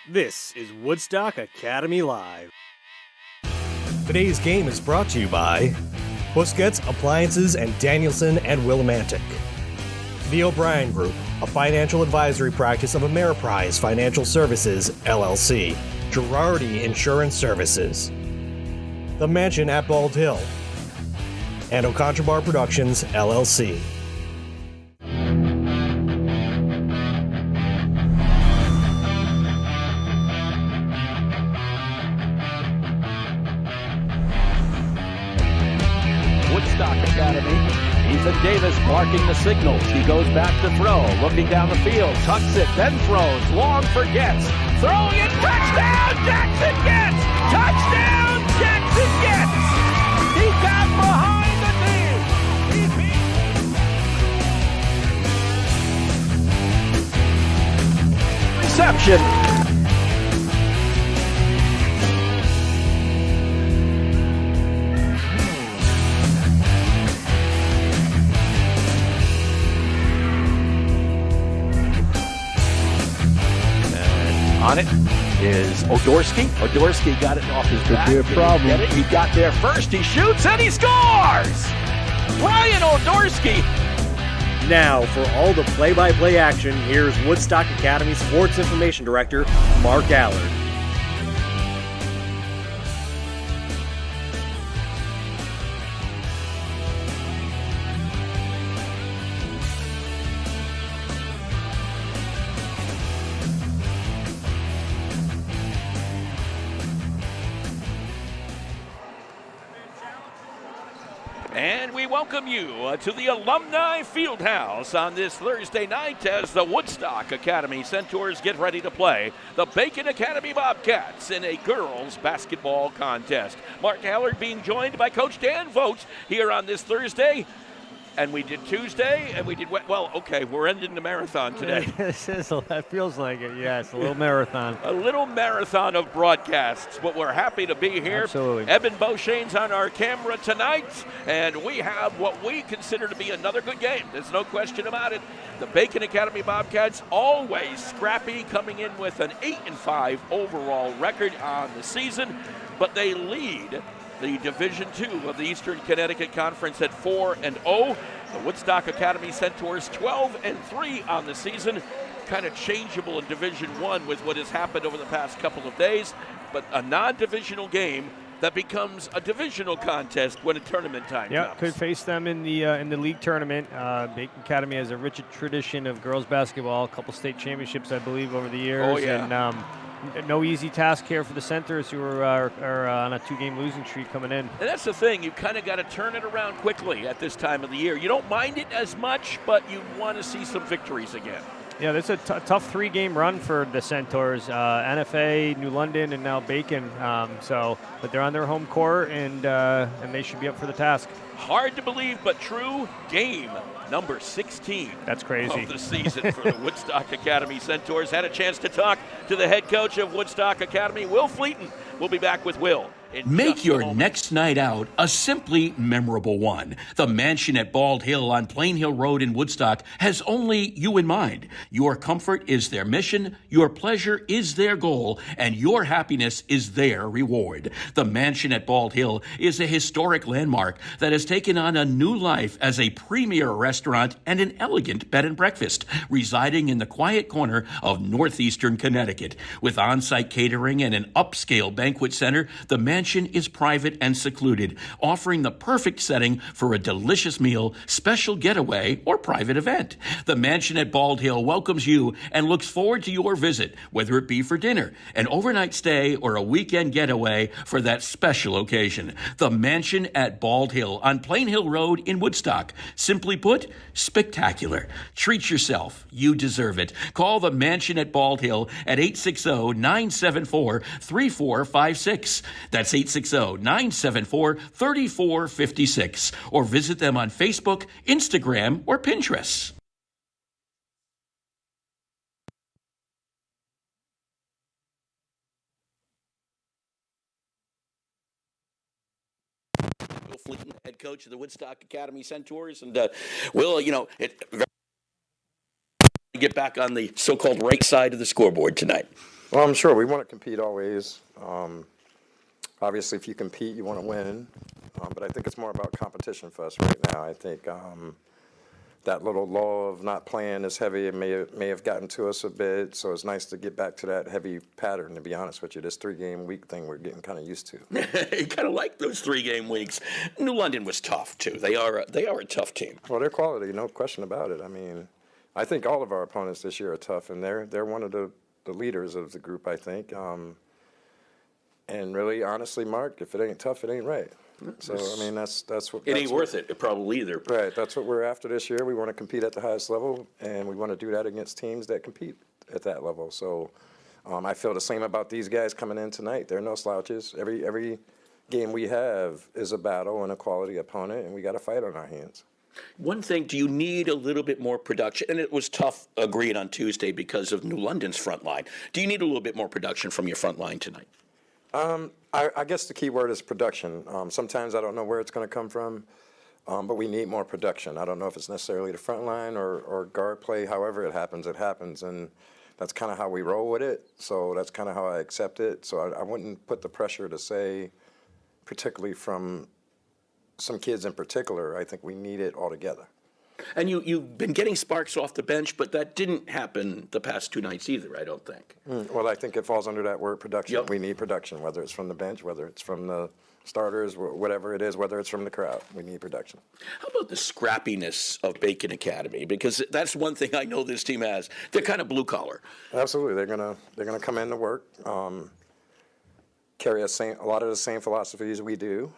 This is Woodstock Academy Live. Today's game is brought to you by Busquets Appliances and Danielson and Willimantic. The O'Brien Group, a financial advisory practice of Ameriprise Financial Services, LLC. Girardi Insurance Services. The Mansion at Bald Hill. And Ocontrabar Productions, LLC. Woodstock Academy. Ethan Davis marking the signal. He goes back to throw, looking down the field, tucks it, then throws. Long forgets. Throwing it, touchdown, Jackson gets! Touchdown, Jackson gets! He got behind the team. Reception. On it is Odorski. Odorski got it off his back. Could be a problem. He got there first. He shoots and he scores! Brian Odorski. Now, for all the play-by-play action, here's Woodstock Academy Sports Information Director, Mark Allard. And we welcome you to the Alumni Fieldhouse on this Thursday night as the Woodstock Academy Centaurs get ready to play the Bacon Academy Bobcats in a girls basketball contest. Mark Allard being joined by Coach Dan Vogt here on this Thursday. And we did Tuesday, and we did, well, okay, we're ending the marathon today. That feels like it, yes, a little marathon. A little marathon of broadcasts, but we're happy to be here. Absolutely. Eben Beauchesne's on our camera tonight, and we have what we consider to be another good game. There's no question about it. The Bacon Academy Bobcats, always scrappy, coming in with an 8-5 overall record on the season, but they lead the Division II of the Eastern Connecticut Conference at 4-0. The Woodstock Academy Centaurs 12-3 on the season. Kind of changeable in Division I with what has happened over the past couple of days, but a non-divisional game that becomes a divisional contest when a tournament time comes. Could face them in the league tournament. Bacon Academy has a rich tradition of girls basketball, a couple state championships, I believe, over the years. Oh, yeah. And no easy task here for the Centers, who are on a two-game losing streak coming in. And that's the thing. You kind of got to turn it around quickly at this time of the year. You don't mind it as much, but you want to see some victories again. Yeah, that's a tough three-game run for the Centaurs. NFA, New London, and now Bacon. But they're on their home court, and they should be up for the task. Hard to believe, but true. Game number 16. That's crazy. Of the season for the Woodstock Academy Centaurs. Had a chance to talk to the head coach of Woodstock Academy, Will Fleeton. We'll be back with Will. Make your next night out a simply memorable one. The Mansion at Bald Hill on Plain Hill Road in Woodstock has only you in mind. Your comfort is their mission, your pleasure is their goal, and your happiness is their reward. The Mansion at Bald Hill is a historic landmark that has taken on a new life as a premier restaurant and an elegant bed and breakfast, residing in the quiet corner of northeastern Connecticut. With on-site catering and an upscale banquet center, the Mansion is private and secluded, offering the perfect setting for a delicious meal, special getaway, or private event. The Mansion at Bald Hill welcomes you and looks forward to your visit, whether it be for dinner, an overnight stay, or a weekend getaway for that special occasion. The Mansion at Bald Hill on Plain Hill Road in Woodstock. Simply put, spectacular. Treat yourself. You deserve it. Call the Mansion at Bald Hill at 860-974-3456. That's 860-974-3456. Or visit them on Facebook, Instagram, or Pinterest. Will Fleeton, head coach of the Woodstock Academy Centaurs. And Will, get back on the so-called right side of the scoreboard tonight. Well, I'm sure we want to compete always. Obviously, if you compete, you want to win. But I think it's more about competition for us right now. I think that little lull of not playing as heavy may have gotten to us a bit. So it's nice to get back to that heavy pattern, to be honest with you. This 3-game week thing we're getting kind of used to. You kind of like those 3-game weeks. New London was tough, too. They are a tough team. Well, they're quality, no question about it. I mean, I think all of our opponents this year are tough, and they're one of the leaders of the group, I think. And really, honestly, Mark, if it ain't tough, it ain't right. So, I mean, that's what... It ain't worth it, probably either. Right, that's what we're after this year. We want to compete at the highest level, and we want to do that against teams that compete at that level. So I feel the same about these guys coming in tonight. They're no slouches. Every game we have is a battle and a quality opponent, and we got a fight on our hands. One thing, do you need a little bit more production? And it was tough, agreed, on Tuesday because of New London's front line. Do you need a little bit more production from your front line tonight? I guess the key word is production. Sometimes I don't know where it's going to come from, but we need more production. I don't know if it's necessarily the front line or guard play. However it happens, and that's kind of how we roll with it. So that's kind of how I accept it. So I wouldn't put the pressure to say, particularly from some kids in particular, I think we need it all together. And you've been getting sparks off the bench, but that didn't happen the past 2 nights either, I don't think. Well, I think it falls under that word production. Yep. We need production, whether it's from the bench, whether it's from the starters, whatever it is, whether it's from the crowd. We need production. How about the scrappiness of Bacon Academy? Because that's one thing I know this team has. They're kind of blue collar. Absolutely, they're gonna come in to work, carry a lot of the same philosophies we do.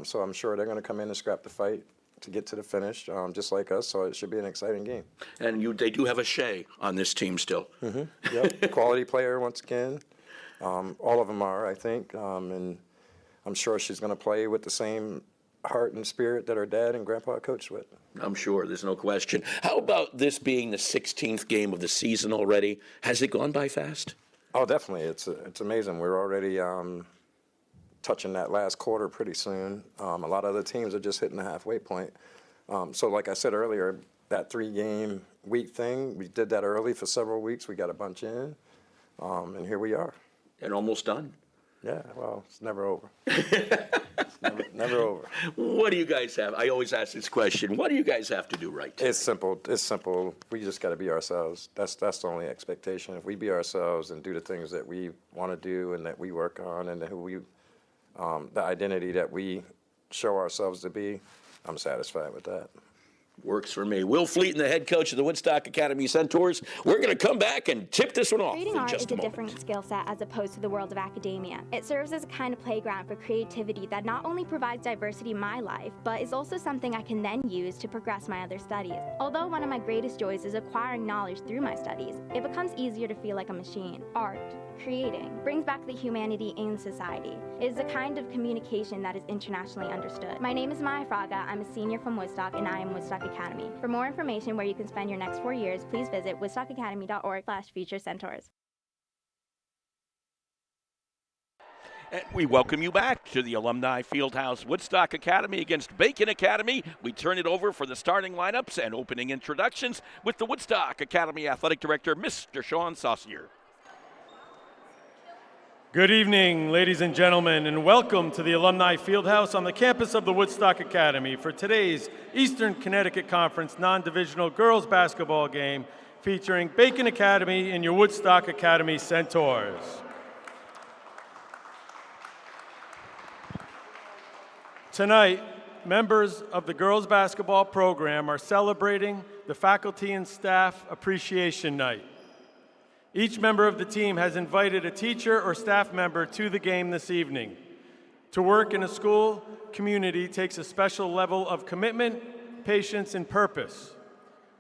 So I'm sure they're gonna come in and scrap the fight to get to the finish, just like us. So it should be an exciting game. And they do have a Shea on this team still. Mm-hmm. Yep, quality player once again. All of them are, I think, and I'm sure she's going to play with the same heart and spirit that her dad and grandpa coached with. I'm sure, there's no question. How about this being the 16th game of the season already? Has it gone by fast? Oh, definitely. It's amazing. We're already touching that last quarter pretty soon. A lot of other teams are just hitting the halfway point. So like I said earlier, that 3-game week thing, we did that early for several weeks. We got a bunch in, and here we are. And almost done. Yeah, well, it's never over. Never over. What do you guys have? I always ask this question. What do you guys have to do right? It's simple. It's simple. We just got to be ourselves. That's the only expectation. If we be ourselves and do the things that we want to do and that we work on and who we the identity that we show ourselves to be, I'm satisfied with that. Works for me. Will Fleeton, the head coach of the Woodstock Academy Centaurs. We're going to come back and tip this one off Creating in art just is a a moment. different skill set as opposed to the world of academia. It serves as a kind of playground for creativity that not only provides diversity in my life, but is also something I can then use to progress my other studies. Although one of my greatest joys is acquiring knowledge through my studies, it becomes easier to feel like a machine. Art, creating, brings back the humanity in society. It is a kind of communication that is internationally understood. My name is Maya Fraga. I'm a senior from Woodstock, and I am Woodstock Academy. For more information where you can spend your next 4 years, please visit woodstockacademy.org/future-centaurs. And we welcome you back to the Alumni Fieldhouse Woodstock Academy against Bacon Academy. We turn it over for the starting lineups and opening introductions with the Woodstock Academy Athletic Director, Mr. Sean Saucier. Good evening, ladies and gentlemen, and welcome to the Alumni Fieldhouse on the campus of the Woodstock Academy for today's Eastern Connecticut Conference non-divisional girls basketball game featuring Bacon Academy and your Woodstock Academy Centaurs. Tonight, members of the girls basketball program are celebrating the Faculty and Staff Appreciation Night. Each member of the team has invited a teacher or staff member to the game this evening. To work in a school community takes a special level of commitment, patience, and purpose.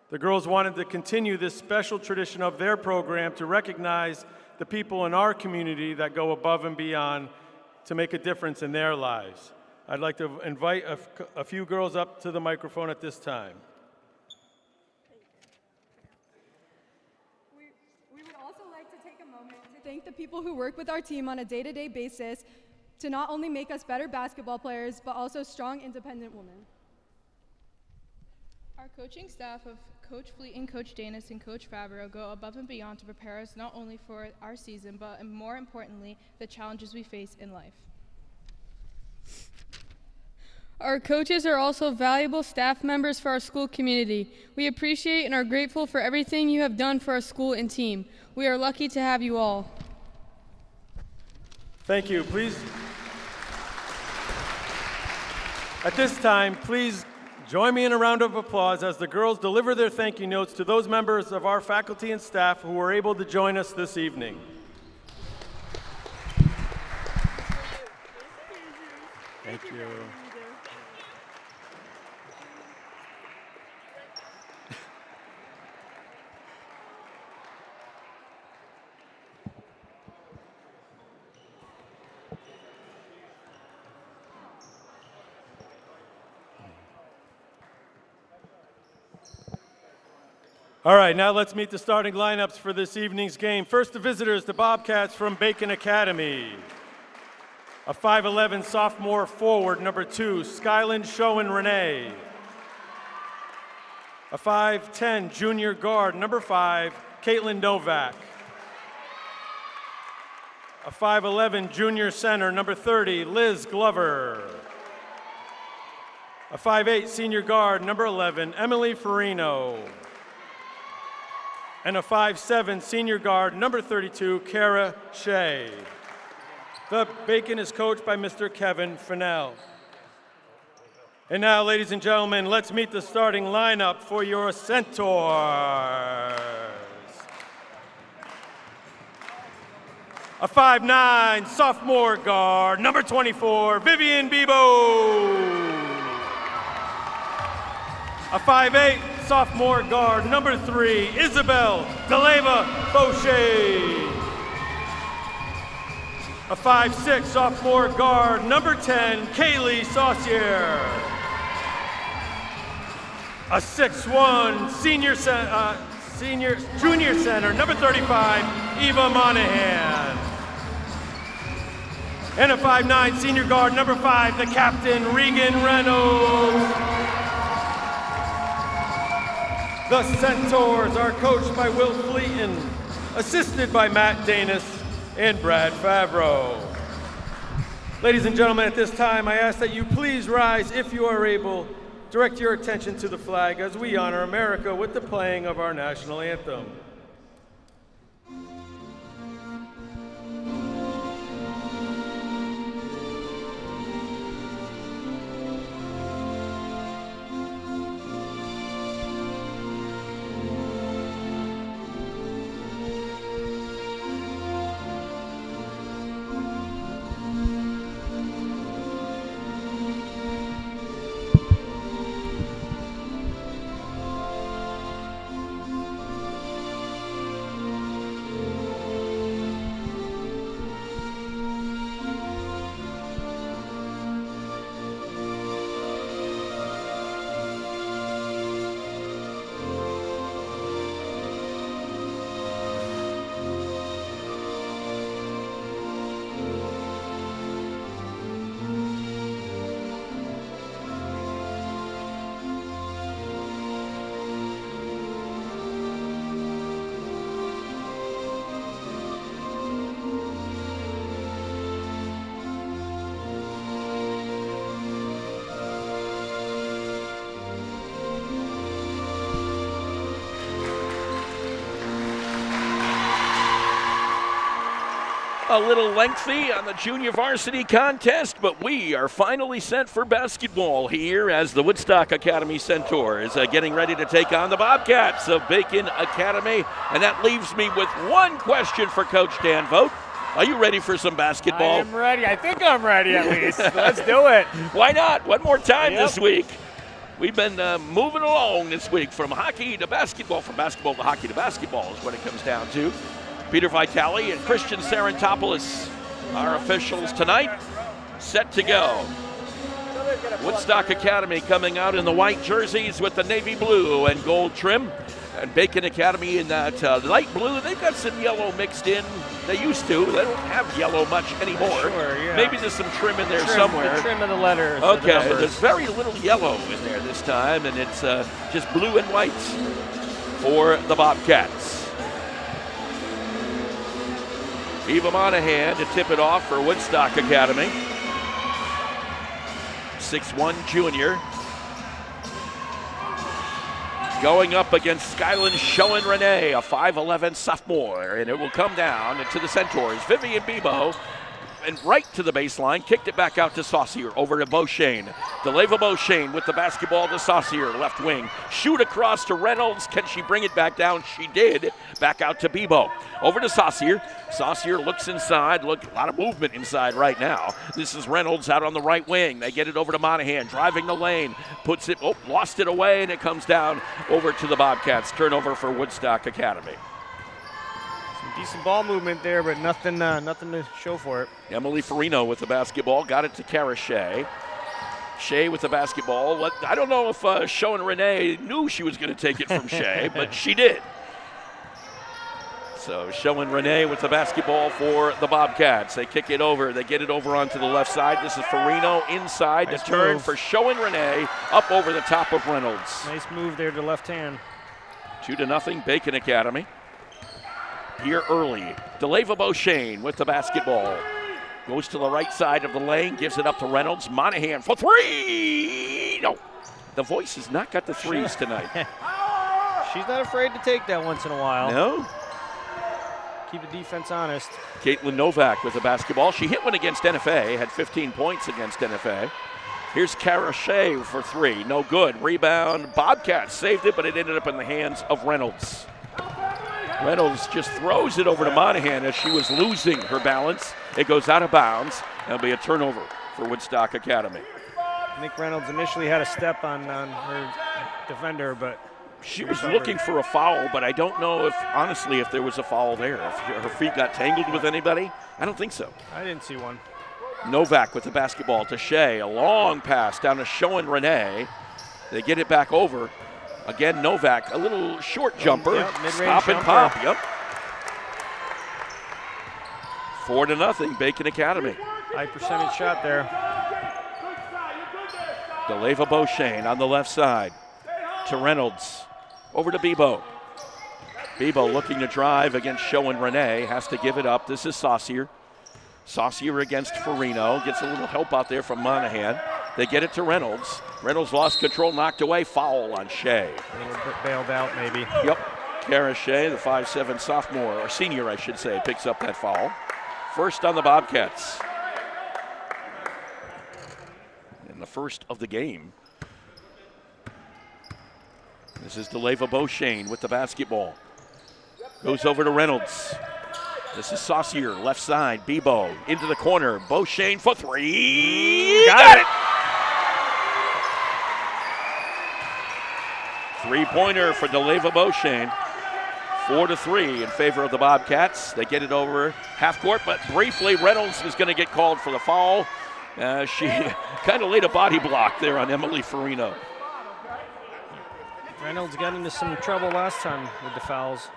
The girls wanted to continue this special tradition of their program to recognize the people in our community that go above and beyond to make a difference in their lives. I'd like to invite a few girls up to the microphone at this time. We would also like to take a moment to thank the people who work with our team on a day-to-day basis to not only make us better basketball players, but also strong, independent women. Our coaching staff of Coach Fleet and Coach Danis and Coach Fabro go above and beyond to prepare us not only for our season, but more importantly, the challenges we face in life. Our coaches are also valuable staff members for our school community. We appreciate and are grateful for everything you have done for our school and team. We are lucky to have you all. Thank you. Please, at this time, please join me in a round of applause as the girls deliver their thank you notes to those members of our faculty and staff who were able to join us this evening. Thank you. All right, now let's meet the starting lineups for this evening's game. First, the visitors, the Bobcats from Bacon Academy. A 5'11" sophomore forward, number 2, Skyland Showen Renee. A 5'10" junior guard, number 5, Caitlin Novak. A 5'11" junior center, number 30, Liz Glover. A 5'8" senior guard, number 11, Emily Farino. And a 5'7" senior guard, number 32, Kara Shea. The Bacon is coached by Mr. Kevin Fennell. And now, ladies and gentlemen, let's meet the starting lineup for your Centaurs. A 5'9" sophomore guard, number 24, Vivian Bebo. A 5'8" sophomore guard, number 3, Isabel Deleva Boucher. A 5'6" sophomore guard, number 10, Kaylee Saucier. A 6'1" junior center, number 35, Eva Monahan. And a 5'9" senior guard, number 5, the captain, Regan Reynolds. The Centaurs are coached by Will Fleeton, assisted by Matt Danis and Brad Favreau. Ladies and gentlemen, at this time, I ask that you please rise if you are able. Direct your attention to the flag as we honor America with the playing of our national anthem. A little lengthy on the junior varsity contest, but we are finally set for basketball here as the Woodstock Academy Centaurs getting ready to take on the Bobcats of Bacon Academy. And that leaves me with one question for Coach Dan Vogt. Are you ready for some basketball? I am ready. I think I'm ready at least. Let's do it. Why not? One more time this week. We've been moving along this week from hockey to basketball, from basketball to hockey to basketball is what it comes down to. Peter Vitale and Christian Sarantopoulos, our officials tonight, set to go. Woodstock Academy coming out in the white jerseys with the navy blue and gold trim. And Bacon Academy in that light blue. They've got some yellow mixed in. They used to. They don't have yellow much anymore. Sure, yeah. Maybe there's some trim in there somewhere. The trim of the letters. Okay, there's very little yellow in there this time, and it's just blue and white. for the Bobcats. Eva Monahan to tip it off for Woodstock Academy. 6'1" junior. Going up against Skyland Schoen Renee, a 5'11" sophomore, and it will come down to the Centaurs. Vivian Bebo, and right to the baseline, kicked it back out to Saucier, over to Beauchesne. DeLeva Beauchesne with the basketball to Saucier, left wing. Shoot across to Reynolds. Can she bring it back down? She did. Back out to Bebo. Over to Saucier. Saucier looks inside. Look, a lot of movement inside right now. This is Reynolds out on the right wing. They get it over to Monahan, driving the lane. Puts it, lost it away, and it comes down over to the Bobcats. Turnover for Woodstock Academy. Decent ball movement there, but nothing to show for it. Emily Farino with the basketball, got it to Kara Shea. Shea with the basketball. I don't know if Schoen Renee knew she was going to take it from Shea, but she did. So Schoen Renee with the basketball for the Bobcats. They kick it over. They get it over onto the left side. This is Farino inside. Nice the turn move for Schoen Renee up over the top of Reynolds. Nice move there to left hand. 2-0 Bacon Academy. Here early, DeLeva Beauchesne with the basketball. Goes to the right side of the lane, gives it up to Reynolds. Monahan for three! No, the voice has not got the threes tonight. She's not afraid to take that once in a while. No. Keep the defense honest. Caitlin Novak with the basketball. She hit one against NFA, had 15 points against NFA. Here's Kara Shea for three, no good. Rebound, Bobcats saved it, but it ended up in the hands of Reynolds. Reynolds just throws it over to Monahan as she was losing her balance. It goes out of bounds. That'll be a turnover for Woodstock Academy. I think Reynolds initially had a step on her defender, but she was looking for a foul, but I don't know if, honestly, if there was a foul there. If her feet got tangled with anybody, I don't think so. I didn't see one. Novak with the basketball to Shea. A long pass down to Schoen Renee. They get it back over. Again, Novak, a little short jumper. Yep, mid-range Stop and jumper. pop. Yep. 4-0, Bacon Academy. High percentage shot there. DeLeva Beauchesne on the left side to Reynolds. Over to Bebo. Bebo looking to drive against Schoen Renee. Has to give it up. This is Saucier. Saucier against Farino. Gets a little help out there from Monahan. They get it to Reynolds. Reynolds lost control, knocked away. Foul on Shea. A little bit bailed out, maybe. Yep. Kara Shea, the 5'7" sophomore, or senior, I should say, picks up that foul. First on the Bobcats. And the first of the game. This is DeLeva Beauchesne with the basketball. Goes over to Reynolds. This is Saucier, left side. Bebo into the corner. Beauchesne for three. Got it! Three-pointer for DeLeva Beauchesne. 4-3 in favor of the Bobcats. They get it over half court, but briefly Reynolds is going to get called for the foul. She kind of laid a body block there on Emily Farino. Reynolds got into some trouble last time with the fouls.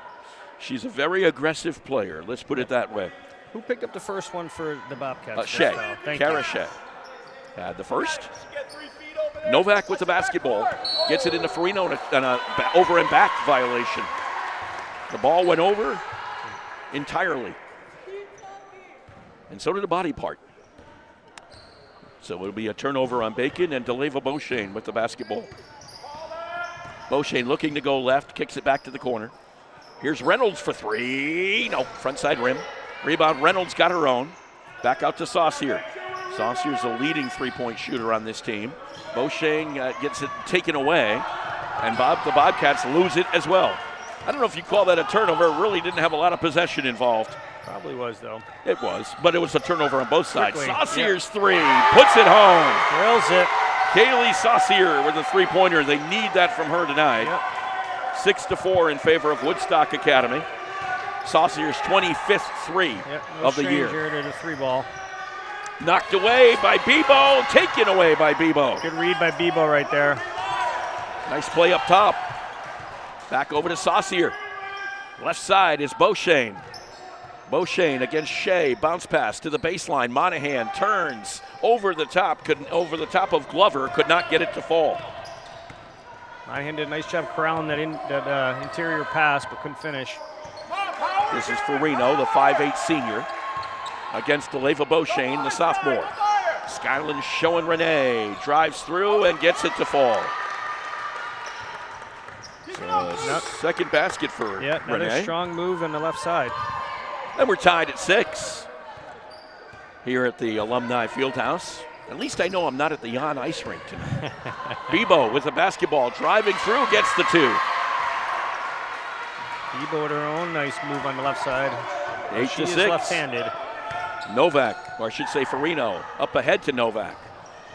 She's a very aggressive player, let's put it that way. Who picked up the first one for the Bobcats? Shea, Kara Shea. Had the first. Novak with the basketball. Gets it into Farino and a over and back violation. The ball went over entirely. And so did the body part. So it'll be a turnover on Bacon and DeLeva Beauchesne with the basketball. Beauchesne looking to go left, kicks it back to the corner. Here's Reynolds for three. No, front side rim. Rebound, Reynolds got her own. Back out to Saucier. Saucier's the leading three-point shooter on this team. Beauchesne gets it taken away, and the Bobcats lose it as well. I don't know if you call that a turnover. It really didn't have a lot of possession involved. Probably was, though. It was, but it was a turnover on both sides. Quickly. Saucier's three, puts it home. Drills it. Kaylee Saucier with a three-pointer. They need that from her tonight. Yep. 6-4 in favor of Woodstock Academy. Saucier's 25th three of the year. To the three ball. Knocked away by Bebo, taken away by Bebo. Good read by Bebo right there. Nice play up top. Back over to Saucier. Left side is Beauchesne. Beauchesne against Shea. Bounce pass to the baseline. Monahan turns over the top of Glover. Could not get it to fall. Monahan did a nice job corralling that interior pass, but couldn't finish. This is Farino, the 5'8 senior, against Deleva Beauchene, the sophomore. Skyland showing Renee, drives through and gets it to fall. So second basket for another Renee. strong move on the left side. And we're tied at 6 here at the Alumni Fieldhouse. At least I know I'm not at the Jan Ice Rink tonight. Bebo with the basketball, driving through, gets the 2. Bebo with her own nice move on the left side. 8 she to 6. Is left-handed. Novak, or I should say Farino, up ahead to Novak.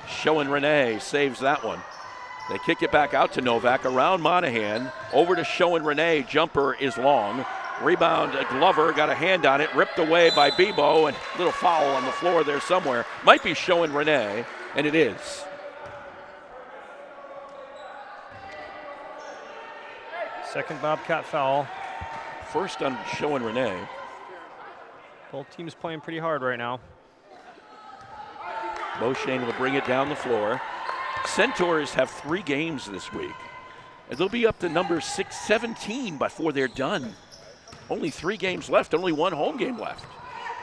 Showing Renee, saves that one. They kick it back out to Novak, around Monahan, over to Showing Renee. Jumper is long. Rebound, Glover got a hand on it, ripped away by Bebo, and little foul on the floor there somewhere. Might be Showing Renee, and it is. Second Bobcat foul. First on Showing Renee. Both teams playing pretty hard right now. Beauchene will bring it down the floor. Centaurs have 3 games this week. And they'll be up to number 17 before they're done. Only 3 games left, only 1 home game left.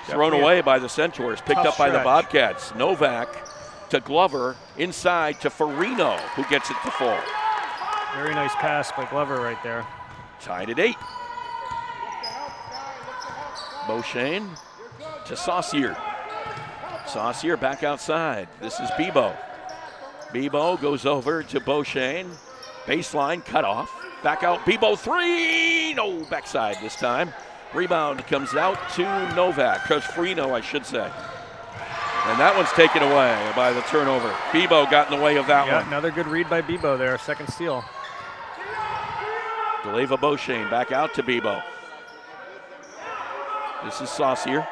Thrown away by the Centaurs, picked up by the Bobcats. Novak to Glover, inside to Farino, who gets it to fall. Very nice pass by Glover right there. Tied at 8. Beauchene to Saucier. Saucier back outside. This is Bebo. Bebo goes over to Beauchene. Baseline cut off. Back out, Bebo 3. No, backside this time. Rebound comes out to Novak. Coach Farino, I should say. And that one's taken away by the turnover. Bebo got in the way of that one. Another good read by Bebo there. Second steal. Deleva Beauchene back out to Bebo. This is Saucier.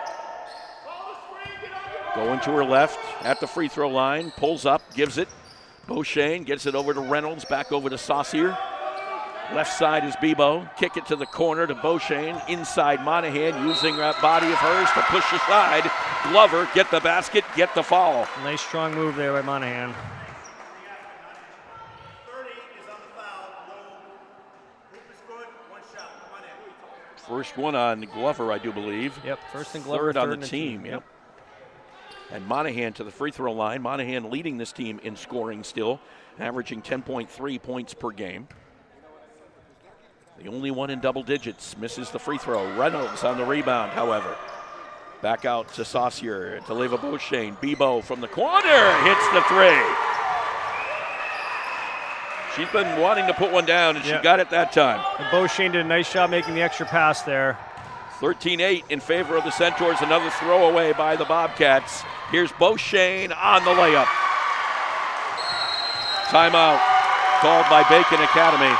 Going to her left at the free throw line. Pulls up, gives it. Beauchene gets it over to Reynolds, back over to Saucier. Left side is Bebo. Kick it to the corner to Beauchene. Inside Monahan using that body of hers to push aside. Glover, get the basket, get the foul. Nice strong move there by Monahan. First one on Glover, I do believe. Yep, first and Glover. Third on the team, yep. And Monahan to the free throw line. Monahan leading this team in scoring still, averaging 10.3 points per game. The only one in double digits, misses the free throw. Reynolds on the rebound, however. Back out to Saucier, to Deleva Beauchene. Bebo from the corner, hits the 3. She's been wanting to put one down, and she got it that time. And Beauchene did a nice job making the extra pass there. 13-8 in favor of the Centaurs. Another throwaway by the Bobcats. Here's Beauchene on the layup. Timeout called by Bacon Academy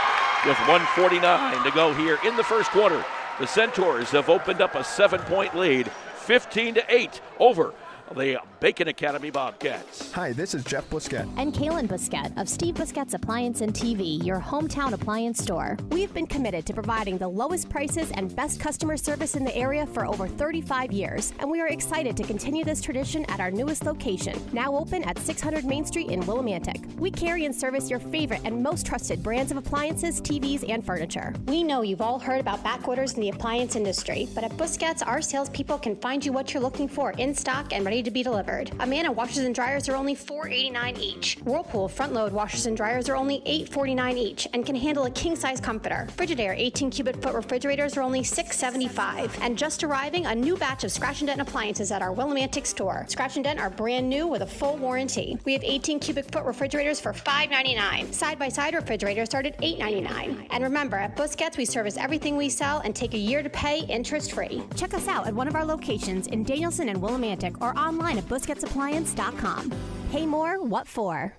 with 1:49 to go here in the first quarter. The Centaurs have opened up a 7-point lead, 15-8 over the Bacon Academy Bobcats. Hi, this is Jeff Busquet. And Kaylin Busquet of Steve Busquet's Appliance and TV, your hometown appliance store. We've been committed to providing the lowest prices and best customer service in the area for over 35 years, and we are excited to continue this tradition at our newest location, now open at 600 Main Street in Willimantic. We carry and service your favorite and most trusted brands of appliances, TVs, and furniture. We know you've all heard about back orders in the appliance industry, but at Busquets, our salespeople can find you what you're looking for in stock and ready to be delivered. Amana washers and dryers are only $4.89 each. Whirlpool front load washers and dryers are only $8.49 each and can handle a king size comforter. Frigidaire 18 cubic foot refrigerators are only $6.75. And just arriving, a new batch of Scratch and Dent appliances at our Willimantic store. Scratch and Dent are brand new with a full warranty. We have 18 cubic foot refrigerators for $5.99. Side by side refrigerators start at $8.99. And remember, at Busquets we service everything we sell and take a year to pay interest free. Check us out at one of our locations in Danielson and Willimantic or online at BusquetsAppliance.com. Pay more, what for?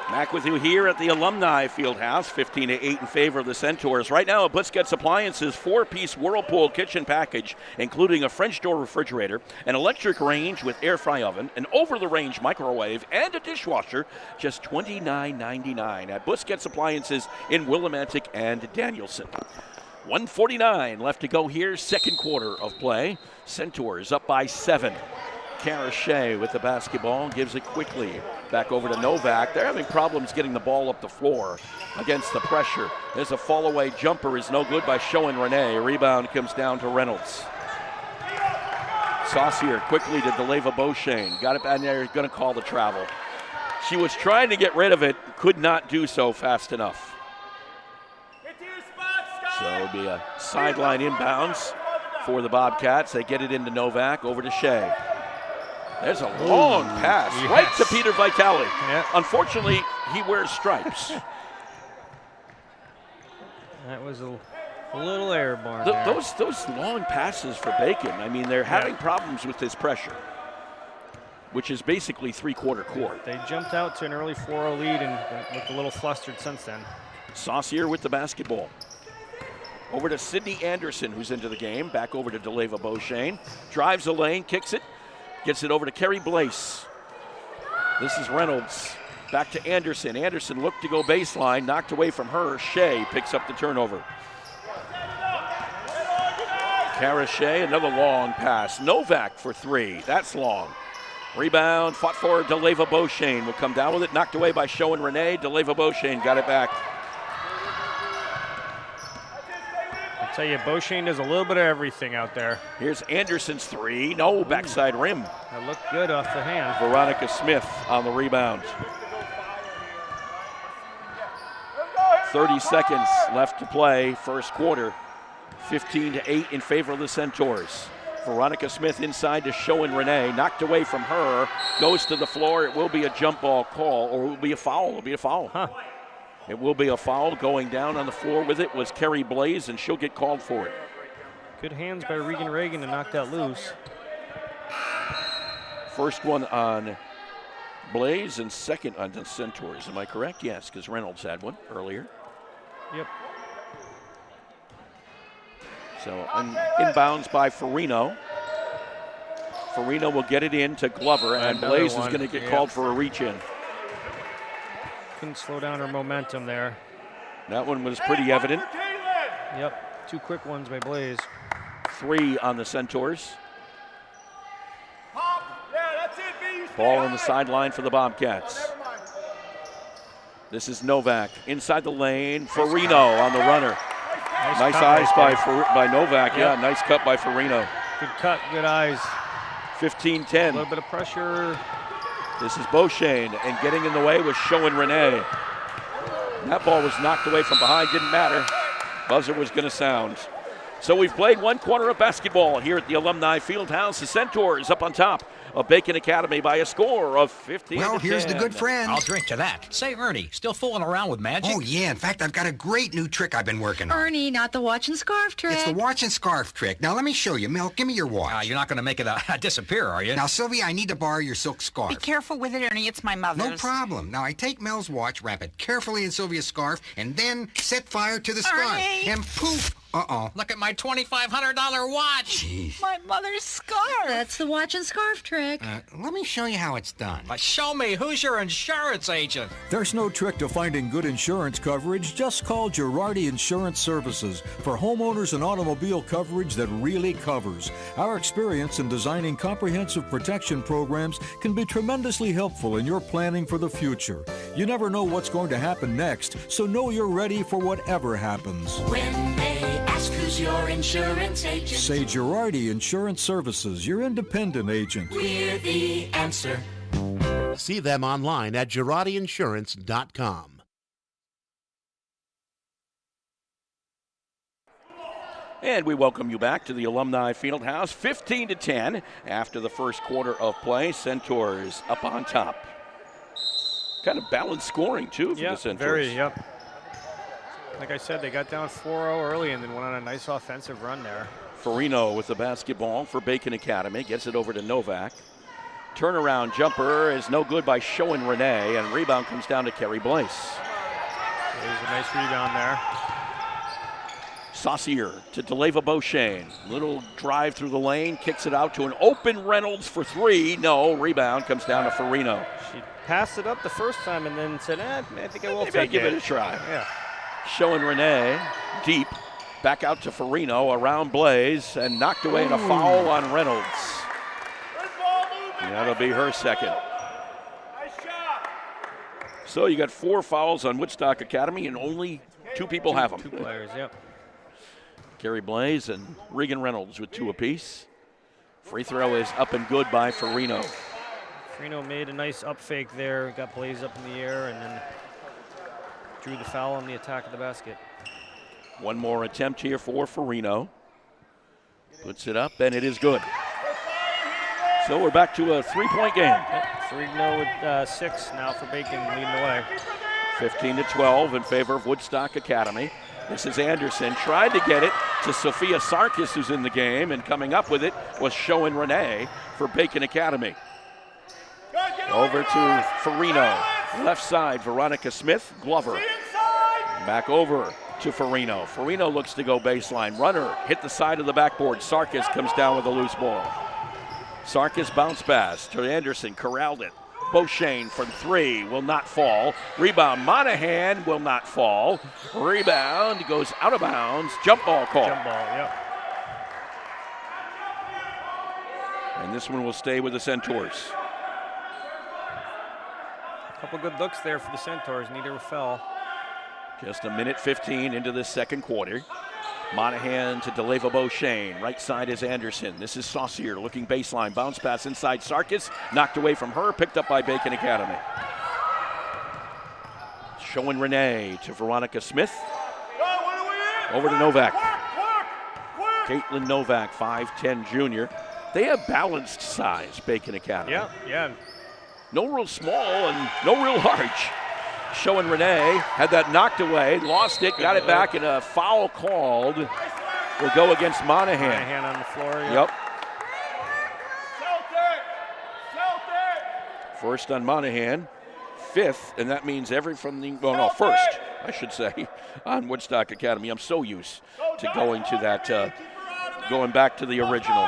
Back with you here at the Alumni Fieldhouse, 15-8 in favor of the Centaurs. Right now at Busquets Appliances, 4-piece Whirlpool kitchen package, including a French door refrigerator, an electric range with air fry oven, an over-the-range microwave, and a dishwasher, just $29.99 at Busquets Appliances in Willimantic and Danielson. 1:49 left to go here, second quarter of play. Centaurs up by 7. Kara Shea with the basketball, gives it quickly Back over to Novak. They're having problems getting the ball up the floor against the pressure. There's a fall-away jumper is no good by Show and Renee. Rebound comes down to Reynolds. Saucier quickly to DeLeva Beauchene. Got it, and they're going to call the travel. She was trying to get rid of it, could not do so fast enough. So it'll be a sideline inbounds for the Bobcats. They get it into Novak, over to Shea. There's a long pass right to Peter Vitale. Yeah. Unfortunately, he wears stripes. That was a little airborne there. Those long passes for Bacon, I mean, they're having problems with this pressure, which is basically three-quarter court. They jumped out to an early 4-0 lead and looked a little flustered since then. Saucier with the basketball. Over to Sydney Anderson, who's into the game. Back over to DeLeva Beauchene. Drives the lane, kicks it. Gets it over to Kerry Blaise. This is Reynolds. Back to Anderson. Anderson looked to go baseline, knocked away from her. Shea picks up the turnover. Kara Shea, another long pass. Novak for three. That's long. Rebound, fought for DeLeva Beauchene. Will come down with it, knocked away by Show and Renee. DeLeva Beauchene got it back. I'll tell you, Beauchene does a little bit of everything out there. Here's Anderson's three. No, backside rim. That looked good off the hand. Veronica Smith on the rebound. 30 seconds left to play, first quarter. 15-8 in favor of the Centaurs. Veronica Smith inside to Show and Renee. Knocked away from her. Goes to the floor. It will be a jump ball call, or it will be a foul. It will be a foul. Huh. It will be a foul. Going down on the floor with it was Kerry Blaise, and she'll get called for it. Good hands by Regan Reagan to knock that loose. First one on Blaise and second on the Centaurs. Am I correct? Yes, because Reynolds had one earlier. Yep. So inbounds by Farino. Farino will get it in to Glover, and Blaise is going to get called for a reach-in. Couldn't slow down her momentum there. That one was pretty evident. Yep, two quick ones by Blaise. Three on the Centaurs. Ball on the sideline for the Bobcats. This is Novak inside the lane. Farino on the runner. Nice eyes by Novak. Yeah, nice cut by Farino. Good cut, good eyes. 15-10. A little bit of pressure. This is Beauchene, and getting in the way was Show and Renee. That ball was knocked away from behind, didn't matter. Buzzer was going to sound. So we've played one quarter of basketball here at the Alumni Fieldhouse. The Centaurs up on top of Bacon Academy by a score of 15-10. Well, here's the good friend. I'll drink to that. Say, Ernie, still fooling around with magic? Oh, yeah. In fact, I've got a great new trick I've been working on. Ernie, not the watch and scarf trick. It's the watch and scarf trick. Now, let me show you. Mel, give me your watch. You're not going to make it disappear, are you? Now, Sylvia, I need to borrow your silk scarf. Be careful with it, Ernie. It's my mother's. No problem. Now, I take Mel's watch, wrap it carefully in Sylvia's scarf, and then set fire to the scarf. Ernie! And poof! Uh-oh. Look at my $2,500 watch. Jeez. My mother's scarf. That's the watch and scarf trick. Let me show you how it's done. Show me. Who's your insurance agent? There's no trick to finding good insurance coverage. Just call Girardi Insurance Services for homeowners and automobile coverage that really covers. Our experience in designing comprehensive protection programs can be tremendously helpful in your planning for the future. You never know what's going to happen next, so know you're ready for whatever happens. When they ask who's your insurance agent, say Girardi Insurance Services, your independent agent. We're the answer. See them online at GirardiInsurance.com. And we welcome you back to the Alumni Fieldhouse. 15-10 after the first quarter of play. Centaurs up on top. Kind of balanced scoring, too, for the Centaurs. Very, yep. Like I said, they got down 4-0 early and then went on a nice offensive run there. Farino with the basketball for Bacon Academy. Gets it over to Novak. Turnaround jumper is no good by Show and Renee, and rebound comes down to Kerry Blaise. There's a nice rebound there. Saucier to DeLeva Beauchene. Little drive through the lane, kicks it out to an open Reynolds for three. No, rebound comes down to Farino. She passed it up the first time and then said, I think I will Maybe take give it. it a try. Yeah. Show and Renee deep. Back out to Farino, around Blaise, and knocked away in a foul on Reynolds. And that'll be her second. So you got 4 fouls on Woodstock Academy, and only 2 people have them. 2 players, yep. Gary Blaze and Regan Reynolds with 2 apiece. Free throw is up and good by Farino. Farino made a nice up fake there, got Blaze up in the air, and then drew the foul on the attack of the basket. One more attempt here for Farino. Puts it up, and it is good. So we're back to a 3-point game. Yep, Farino with 6 now for Bacon, leading the way. 15-12 in favor of Woodstock Academy. This is Anderson, tried to get it to Sophia Sarkis, who's in the game, and coming up with it was Shoen Renee for Bacon Academy. Over to Farino, left side, Veronica Smith, Glover. Back over to Farino. Farino looks to go baseline. Runner hit the side of the backboard. Sarkis comes down with a loose ball. Sarkis bounce pass to Anderson, corralled it. Beauchene from 3 will not fall. Rebound, Monahan will not fall. Rebound goes out of bounds. Jump ball call. Jump ball, yep. And this one will stay with the Centaurs. A couple good looks there for the Centaurs, neither fell. Just a minute 15 into the second quarter. Monahan to DeLeva Beauchene. Right side is Anderson. This is Saucier looking baseline. Bounce pass inside Sarkis. Knocked away from her. Picked up by Bacon Academy. Showing Renee to Veronica Smith. Over to Novak. Caitlin Novak, 5'10 junior. They have balanced size, Bacon Academy. Yeah. No real small and no real large. Showing Renee, had that knocked away, lost it, got it back, and a foul called will go against Monahan. Monahan on the floor, Yep. First on Monahan, 5th, and that means first, I should say, on Woodstock Academy. I'm so used to going to that, going back to the original.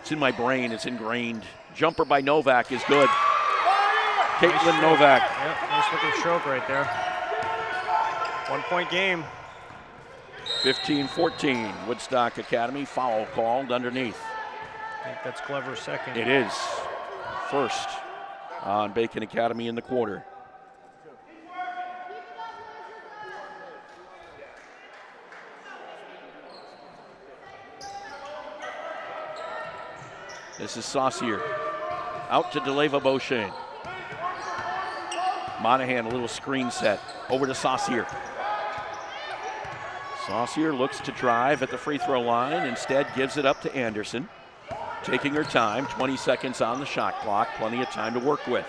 It's in my brain, it's ingrained. Jumper by Novak is good. Caitlin Novak. Yep, nice looking stroke right there. 1-point game. 15-14, Woodstock Academy, foul called underneath. I think that's Glover's second. It is. First on Bacon Academy in the quarter. This is Saucier. Out to DeLeva Beauchene. Monahan, a little screen set. Over to Saucier. Saucier looks to drive at the free throw line. Instead, gives it up to Anderson. Taking her time, 20 seconds on the shot clock. Plenty of time to work with.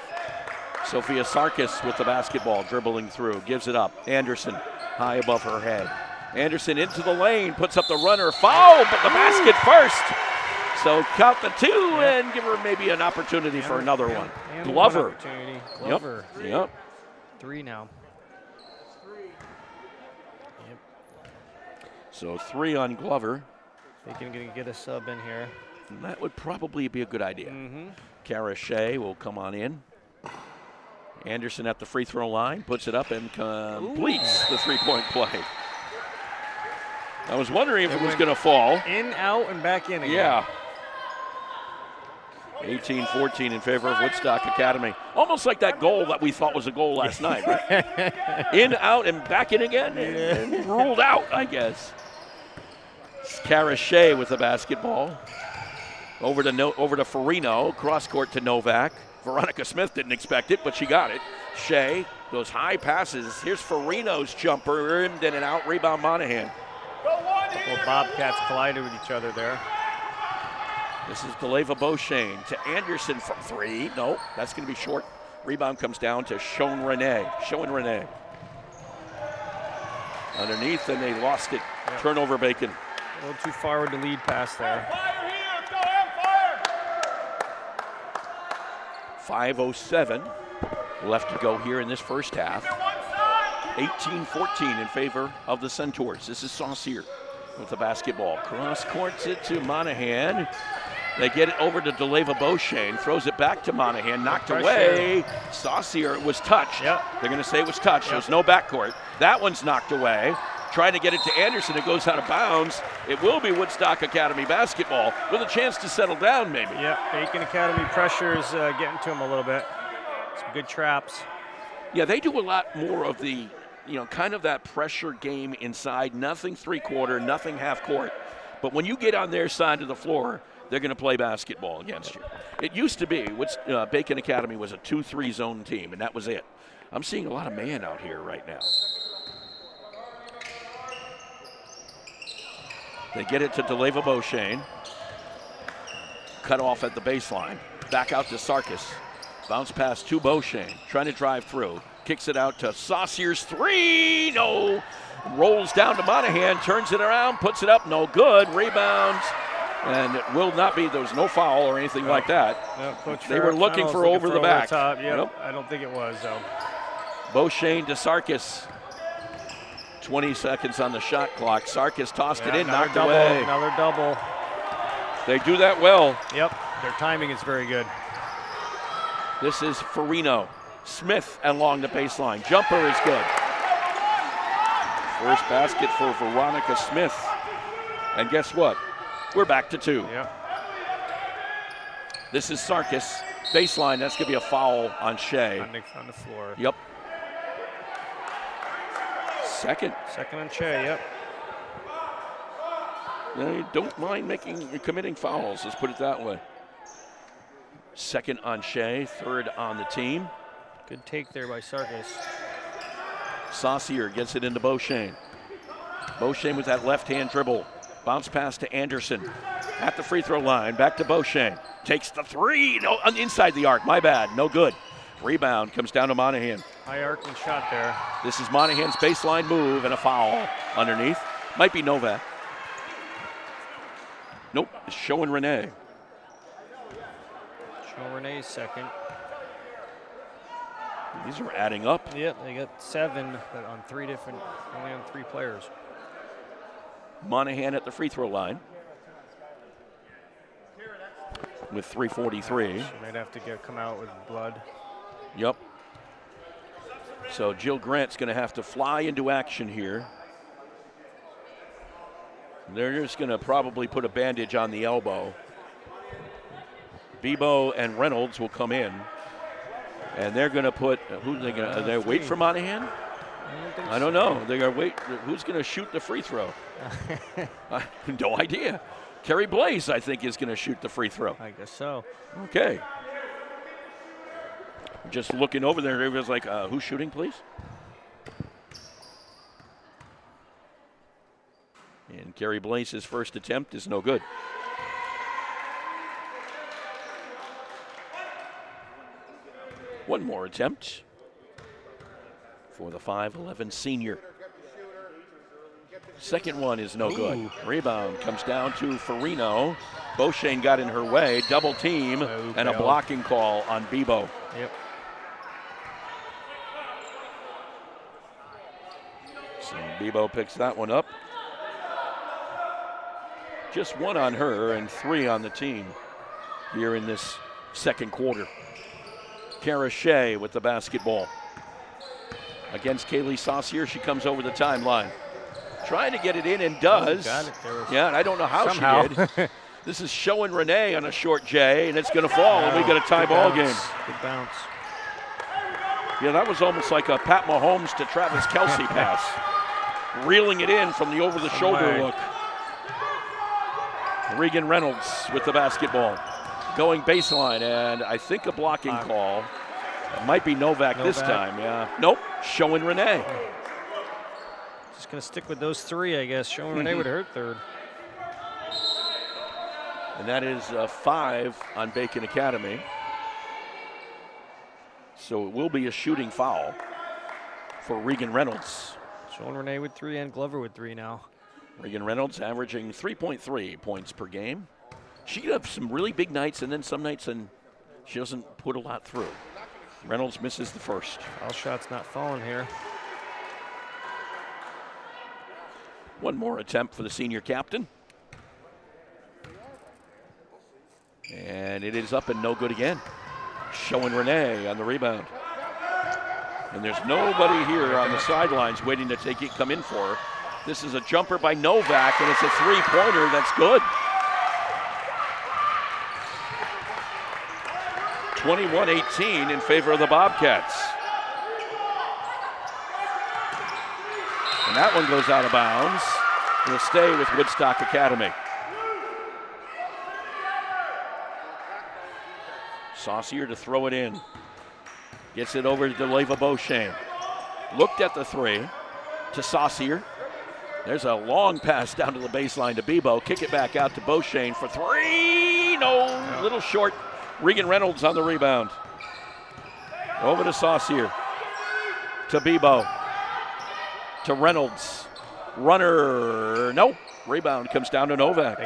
Sophia Sarkis with the basketball, dribbling through. Gives it up. Anderson, high above her head. Anderson into the lane, puts up the runner. Foul, but the basket first. So count the 2 and give her maybe an opportunity for another one. Glover. Glover. Yep. 3 now. Yep. So 3 on Glover. Bacon going to get a sub in here. And that would probably be a good idea. Kara Shea will come on in. Anderson at the free throw line, puts it up and completes the 3-point play. I was wondering if it was going to fall. In, out, and back in again. Yeah. 18-14 in favor of Woodstock Academy. Almost like that goal that we thought was a goal last night, right? In, out, and back in again, and ruled out, I guess. Kara Shea with the basketball. Over to Farino, cross court to Novak. Veronica Smith didn't expect it, but she got it. Shea, those high passes. Here's Farino's jumper, and then an out rebound Monahan. Well, Bobcats collided with each other there. This is DeLeva Beauchene to Anderson from 3. No, that's going to be short. Rebound comes down to Shoen Renee. Underneath, and they lost it. Yep. Turnover Bacon. A little too far with the lead pass there. 5:07 left to go here in this first half. 18-14 in favor of the Centaurs. This is Saucier with the basketball. Cross courts it to Monahan. They get it over to DeLeva Beauchene. Throws it back to Monahan. Knocked away. Saucier was touched. Yep. They're going to say it was touched. There's no backcourt. That one's knocked away. Trying to get it to Anderson. It goes out of bounds. It will be Woodstock Academy basketball with a chance to settle down maybe. Yeah, Bacon Academy pressure is getting to him a little bit. Some good traps. Yeah, they do a lot more of the, kind of that pressure game inside. Nothing three-quarter, nothing half-court. But when you get on their side of the floor, they're going to play basketball against you. It used to be, Bacon Academy was a 2-3 zone team, and that was it. I'm seeing a lot of man out here right now. They get it to DeLeva Beauchene. Cut off at the baseline. Back out to Sarkis. Bounce pass to Beauchene. Trying to drive through. Kicks it out to Saucier's three. No. Rolls down to Monahan. Turns it around. Puts it up. No good. Rebounds. And it will not be. There was no foul or anything like that. They were looking for over the back. Yep. I don't think it was, though. Beauchene to Sarkis. 20 seconds on the shot clock. Sarkis tossed it in, knocked away. Another double. They do that well. Yep, their timing is very good. This is Farino. Smith along the baseline. Jumper is good. First basket for Veronica Smith. And guess what? We're back to 2. Yep. This is Sarkis. Baseline, that's going to be a foul on Shea. On the floor. Yep. Second on Shea, yep. They don't mind committing fouls, let's put it that way. Second on Shea, third on the team. Good take there by Sarkis. Saucier gets it into Beauchene. Beauchene with that left-hand dribble. Bounce pass to Anderson. At the free throw line, back to Beauchene. Takes the three, no, inside the arc, my bad, no good. Rebound comes down to Monahan. High arcing shot there. This is Monahan's baseline move and a foul underneath. Might be Novak. Nope, it's showing Renee. Renee's second. These are adding up. Yep, they got 7, but on 3 different, only on 3 players. Monahan at the free throw line with 3:43. She might have to come out with blood. Yep. So Jill Grant's going to have to fly into action here. They're just going to probably put a bandage on the elbow. Bebo and Reynolds will come in. And they're going to put, who's they going to, they wait for Monahan? I don't know. They're going to wait. Who's going to shoot the free throw? No idea. Kerry Blaze, I think, is going to shoot the free throw. I guess so. Okay. Just looking over there, it was like, who's shooting, please? And Kerry Blaze's first attempt is no good. One more attempt for the 5'11 senior. Second one is no good. Rebound comes down to Farino. Beauchene got in her way, double team, and a blocking call on Bebo. Yep. So Bebo picks that one up. Just 1 on her and 3 on the team here in this second quarter. Kara Shea with the basketball. Against Kaylee Saucier, she comes over the timeline. Trying to get it in and does. Got it. Yeah, and I don't know how somehow. She did. This is showing Renee on a short J, and it's going to fall, and we got a tie ball game. Good bounce. Yeah, that was almost like a Pat Mahomes to Travis Kelce pass. Reeling it in from the over-the-shoulder look. Regan Reynolds with the basketball. Going baseline, and I think a blocking call. It might be Novak this time, yeah. Nope, showing Renee. Just going to stick with those 3, I guess. Showing Renee would hurt third. And that is 5 on Bacon Academy. So it will be a shooting foul for Regan Reynolds. Showing Renee with 3 and Glover with 3 now. Regan Reynolds averaging 3.3 points per game. She could have some really big nights and then some nights and she doesn't put a lot through. Reynolds misses the first. Foul shot's not falling here. One more attempt for the senior captain. And it is up and no good again. Showing Renee on the rebound. And there's nobody here on the sidelines waiting to come in for her. This is a jumper by Novak, and it's a three-pointer that's good. 21-18 in favor of the Bobcats. And that one goes out of bounds. Will stay with Woodstock Academy. Saucier to throw it in. Gets it over to DeLeva Beauchesne. Looked at the three to Saucier. There's a long pass down to the baseline to Bebo. Kick it back out to Beauchesne for three. No, little short. Regan Reynolds on the rebound. Over to Saucier. To Bebo. To Reynolds. Runner. No. Rebound comes down to Novak.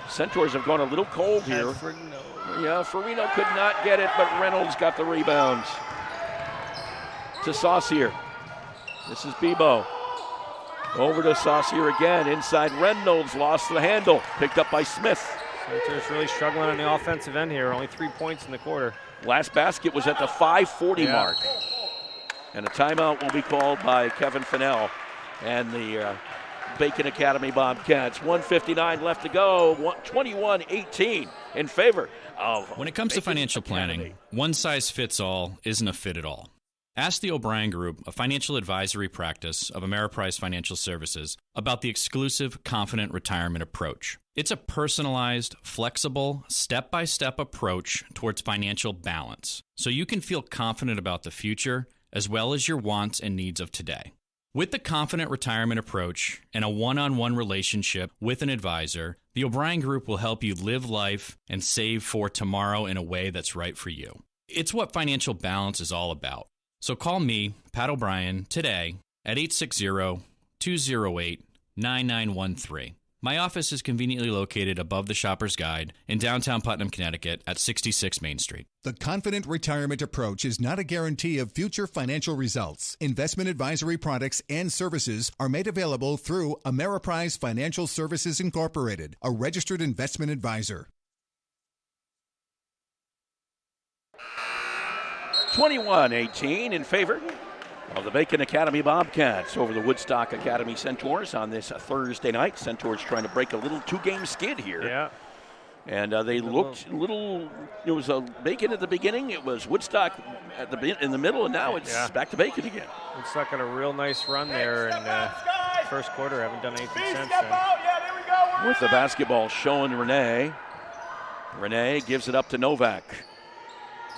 Centaurs have gone a little cold here. Yeah, Farino could not get it, but Reynolds got the rebound. To Saucier. This is Bebo. Over to Saucier again. Inside Reynolds lost the handle. Picked up by Smith. Centaurs really struggling on the offensive end here. Only 3 points in the quarter. Last basket was at the 5:40 mark. And a timeout will be called by Kevin Fennell and the Bacon Academy Bobcats. 1:59 left to go. 21-18 in favor of When it comes to financial planning, one size fits all isn't a fit at all. Ask the O'Brien Group, a financial advisory practice of Ameriprise Financial Services, about the exclusive Confident Retirement approach. It's a personalized, flexible, step-by-step approach towards financial balance, so you can feel confident about the future as well as your wants and needs of today. With the Confident Retirement approach and a one-on-one relationship with an advisor, the O'Brien Group will help you live life and save for tomorrow in a way that's right for you. It's what financial balance is all about. So call me, Pat O'Brien, today at 860-208-9913. My office is conveniently located above the Shopper's Guide in downtown Putnam, Connecticut at 66 Main Street. The Confident Retirement approach is not a guarantee of future financial results. Investment advisory products and services are made available through Ameriprise Financial Services Incorporated, a registered investment advisor. 21-18 in favor of the Bacon Academy Bobcats over the Woodstock Academy Centaurs on this Thursday night. Centaurs trying to break a little two-game skid here. Yeah. And they looked a little, it was a Bacon at the beginning, it was Woodstock in the middle, and now it's back to Bacon again. Woodstock got a real nice run there in first quarter. Haven't done anything since then. With the basketball showing Renee. Renee gives it up to Novak.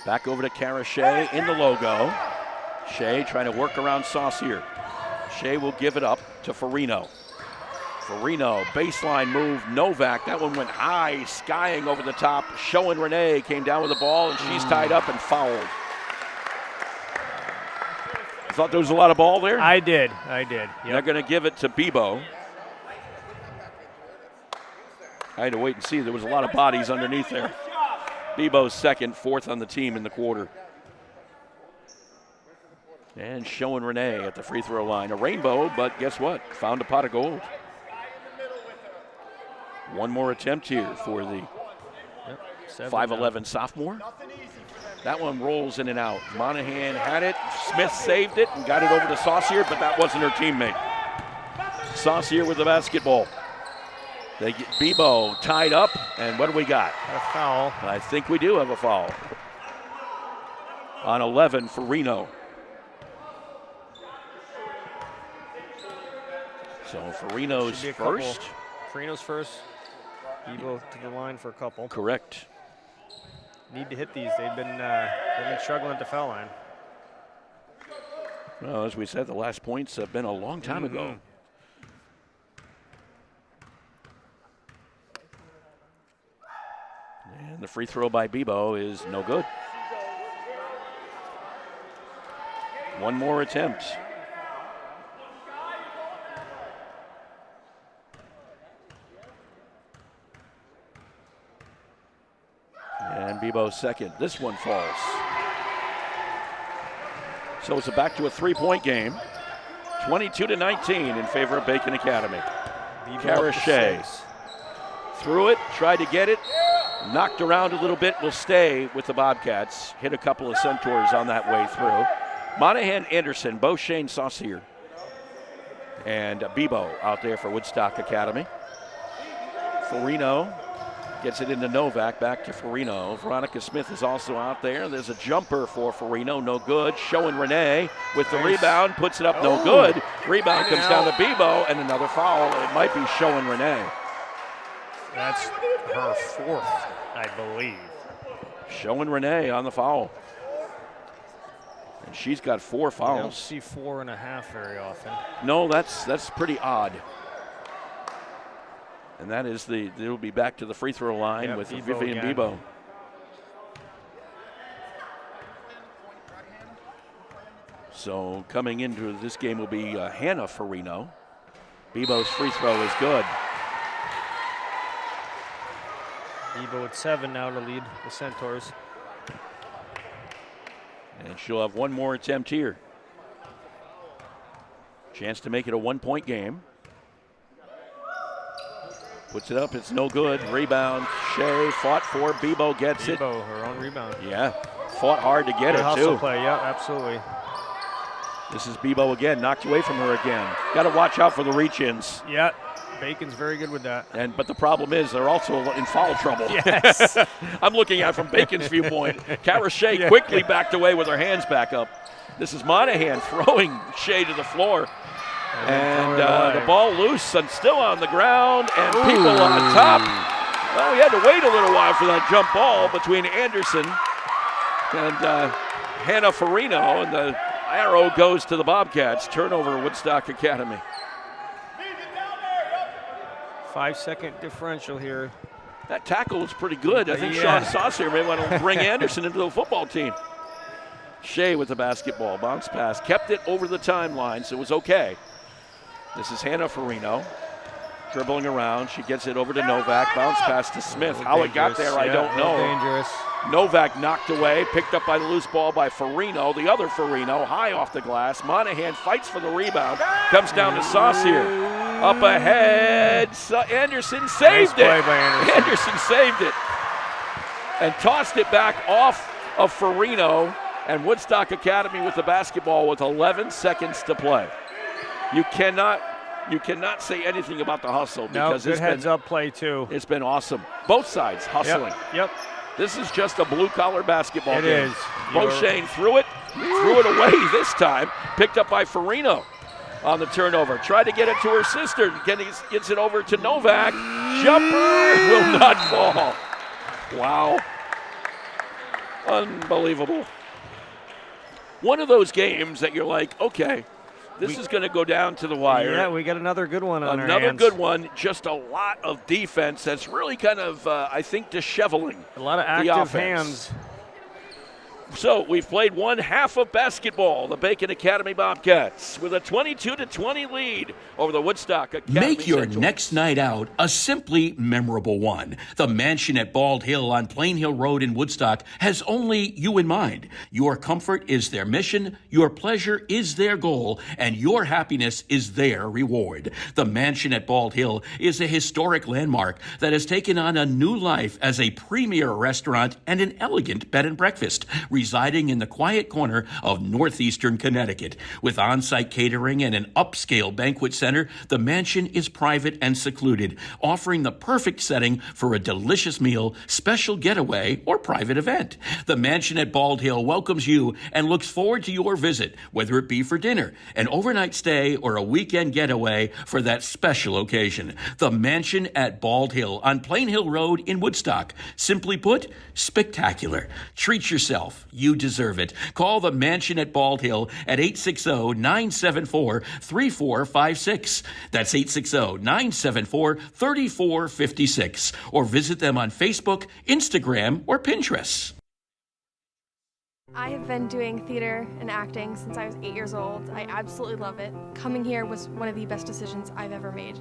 Back over to Kara Shea in the logo. Shea trying to work around Saucier. Shea will give it up to Farino. Farino, baseline move, Novak. That one went high, skying over the top. Showing Renee came down with the ball, and she's tied up and fouled. Thought there was a lot of ball there? I did. Yep. They're going to give it to Bebo. I had to wait and see. There was a lot of bodies underneath there. Bebo's second, fourth on the team in the quarter. And showing Renee at the free throw line. A rainbow, but guess what? Found a pot of gold. One more attempt here for the 5'11 sophomore. That one rolls in and out. Monahan had it. Smith saved it and got it over to Saucier, but that wasn't her teammate. Saucier with the basketball. They get Bebo tied up, and what do we got? A foul. I think we do have a foul. On 11 for Reno. So Farino's first. Farino's first. Bebo to the line for a couple. Correct. Need to hit these. They've been struggling at the foul line. Well, as we said, the last points have been a long time ago. And the free throw by Bebo is no good. One more attempt. And Bebo's second. This one falls. So it's back to a three-point game. 22-19 in favor of Bacon Academy. Kara Shea threw it, tried to get it, knocked around a little bit, will stay with the Bobcats. Hit a couple of Centaurs on that way through. Monahan, Anderson, Beauchesne, Saucier, and Bebo out there for Woodstock Academy. Farino Gets it into Novak, back to Farino. Veronica Smith is also out there. There's a jumper for Farino, no good. Showing Renee with the rebound, puts it up, no good. Rebound comes down to Bebo, and another foul. It might be Showing Renee. That's her fourth, I believe. Showing Renee on the foul. And she's got 4 fouls. I don't see 4.5 very often. No, that's pretty odd. And that is they'll be back to the free throw line with Vivian Bebo. So coming into this game will be Hannah Farino. Bebo's free throw is good. Bebo at 7 now to lead the Centaurs. And she'll have one more attempt here. Chance to make it a 1-point game. Puts it up, it's no good. Rebound, Shea fought for, Bebo gets it. Bebo, her own rebound. Yeah, fought hard to get it hustle too. Play, yeah, absolutely. This is Bebo again, knocked away from her again. Got to watch out for the reach-ins. Yeah, Bacon's very good with that. But the problem is they're also in foul trouble. Yes. I'm looking at it from Bacon's viewpoint. Kara Shea quickly backed away with her hands back up. This is Monahan throwing Shea to the floor. And the ball loose and still on the ground, and people on top. Well, we had to wait a little while for that jump ball between Anderson and Hannah Farino, and the arrow goes to the Bobcats. Turnover, Woodstock Academy. 5-second differential here. That tackle was pretty good. I think Sean Saucier may want to bring Anderson into the football team. Shea with the basketball, bounce pass, kept it over the timeline, so it was okay. This is Hannah Farino dribbling around. She gets it over to Novak. Bounce pass to Smith. How it got there, I don't know. Dangerous. Novak knocked away, picked up by the loose ball by Farino. The other Farino, high off the glass. Monahan fights for the rebound. Comes down to Saucier. Up ahead. Anderson saved it. Anderson saved it. And tossed it back off of Farino. And Woodstock Academy with the basketball with 11 seconds to play. You cannot say anything about the hustle because good heads-up play too. It's been awesome. Both sides hustling. Yep. This is just a blue-collar basketball game. It is. Beauchene threw it away this time. Picked up by Farino on the turnover. Tried to get it to her sister. Gets it over to Novak. Jumper will not fall. Wow. Unbelievable. One of those games that you're like, okay, this is going to go down to the wire. Yeah, we got another good one on our Another hands. good one. Just a lot of defense that's really kind of, I think, disheveling a lot of active hands. So we've played one half of basketball. The Bacon Academy Bobcats with a 22-20 lead over the Woodstock Academy. Make your Central. next night out a simply memorable one. The mansion at Bald Hill on Plain Hill Road in Woodstock has only you in mind. Your comfort is their mission, your pleasure is their goal, and your happiness is their reward. The mansion at Bald Hill is a historic landmark that has taken on a new life as a premier restaurant and an elegant bed and breakfast, residing in the quiet corner of northeastern Connecticut. With on-site catering and an upscale banquet center, the mansion is private and secluded, offering the perfect setting for a delicious meal, special getaway, or private event. The mansion at Bald Hill welcomes you and looks forward to your visit, whether it be for dinner, an overnight stay, or a weekend getaway for that special occasion. The mansion at Bald Hill on Plain Hill Road in Woodstock. Simply put, spectacular. Treat yourself. You deserve it. Call the mansion at Bald Hill at 860-974-3456. That's 860-974-3456. Or visit them on Facebook, Instagram, or Pinterest. I have been doing theater and acting since I was 8 years old. I absolutely love it. Coming here was one of the best decisions I've ever made,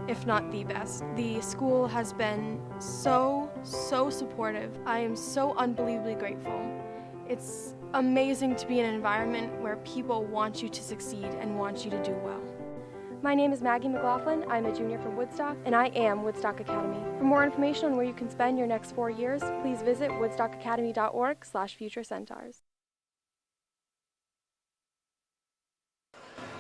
if not the best. The school has been so supportive. I am so unbelievably grateful. It's amazing to be in an environment where people want you to succeed and want you to do well. My name is Maggie McLaughlin. I'm a junior from Woodstock, and I am Woodstock Academy. For more information on where you can spend your next 4 years, please visit woodstockacademy.org/futurecentaurs.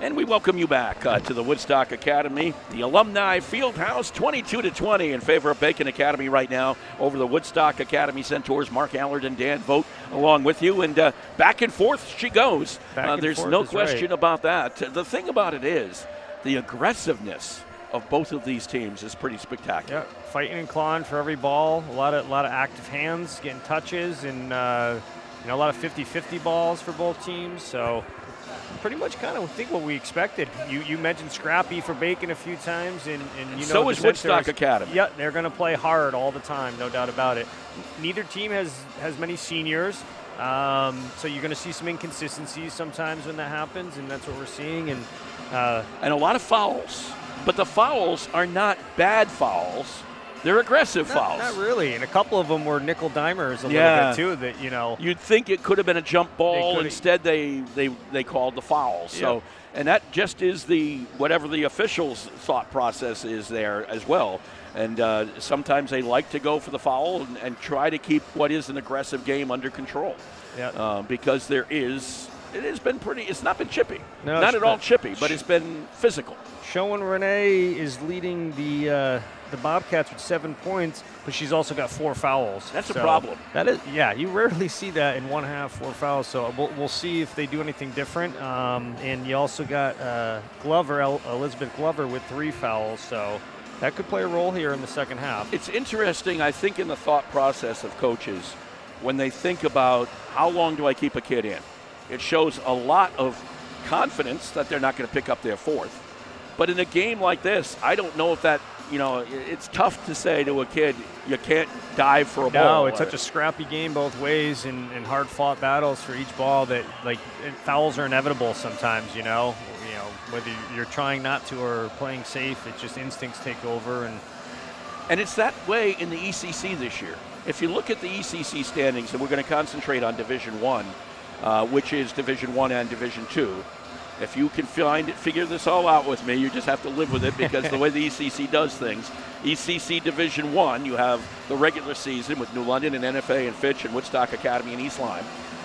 And we welcome you back to the Woodstock Academy. The Alumni Fieldhouse 22-20 in favor of Bacon Academy right now over the Woodstock Academy Centaurs. Mark Allard and Dan Vogt along with you. And back and forth she goes. There's no question about that. The thing about it is the aggressiveness of both of these teams is pretty spectacular. Yeah, fighting and clawing for every ball. A lot of active hands, getting touches, and a lot of 50-50 balls for both teams. So pretty much kind of think what we expected. You mentioned scrappy for Bacon a few times, and so is Woodstock Academy. Yeah, they're going to play hard all the time, no doubt about it. Neither team has many seniors, so you're going to see some inconsistencies sometimes when that happens, and that's what we're seeing. And a lot of fouls, but the fouls are not bad fouls. They're aggressive fouls. Not really, and a couple of them were nickel dimers a little bit too. That you'd think it could have been a jump ball. Instead, they called the foul. So, and that just is whatever the officials' thought process is there as well. And sometimes they like to go for the foul and try to keep what is an aggressive game under control. Yeah. Because it has been pretty. It's not been chippy. No, not at all chippy, but it's been physical. Showen Renee is leading the Bobcats with 7 points, but she's also got 4 fouls. That's a problem. That is, you rarely see that in one half, 4 fouls. So we'll see if they do anything different. And you also got Elizabeth Glover with 3 fouls. So that could play a role here in the second half. It's interesting, I think, in the thought process of coaches when they think about how long do I keep a kid in. It shows a lot of confidence that they're not going to pick up their 4th. But in a game like this, I don't know if that, it's tough to say to a kid, you can't dive for a ball. No, it's such a scrappy game both ways and hard-fought battles for each ball that, fouls are inevitable sometimes, whether you're trying not to or playing safe, it's just instincts take over. And it's that way in the ECC this year. If you look at the ECC standings, and we're going to concentrate on Division I, which is Division I and Division II, if you can figure this all out with me, you just have to live with it because the way the ECC does things. ECC Division I, you have the regular season with New London and NFA and Fitch and Woodstock Academy and East Lyme.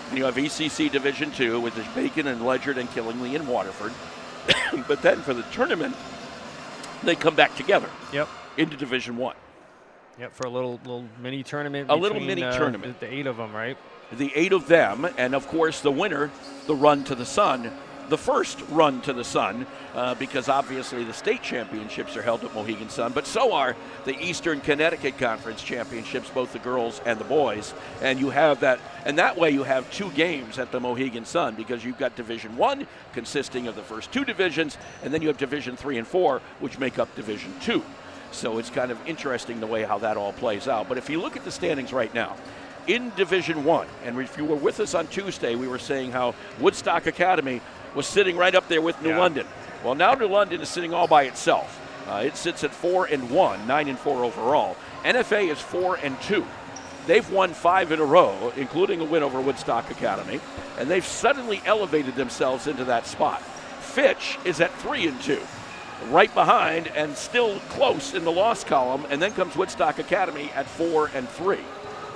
And you have ECC Division II with Bacon and Ledyard and Killingly and Waterford. But then for the tournament, they come back together into Division I. Yep, for a little mini tournament. Tournament. The 8 of them, right? The 8 of them, and of course the winner, the run to the sun. The first run to the sun, because obviously the state championships are held at Mohegan Sun, but so are the Eastern Connecticut Conference championships, both the girls and the boys. And you have that, and that way you have 2 games at the Mohegan Sun because you've got Division I consisting of the first 2 divisions, and then you have Division III and IV, which make up Division II. So it's kind of interesting the way how that all plays out. But if you look at the standings right now, in Division I, and if you were with us on Tuesday, we were saying how Woodstock Academy was sitting right up there with New London. Well, now New London is sitting all by itself. It sits at 4-1, 9-4 overall. NFA is 4-2. They've won 5 in a row, including a win over Woodstock Academy, and they've suddenly elevated themselves into that spot. Fitch is at 3-2, right behind and still close in the loss column, and then comes Woodstock Academy at 4-3,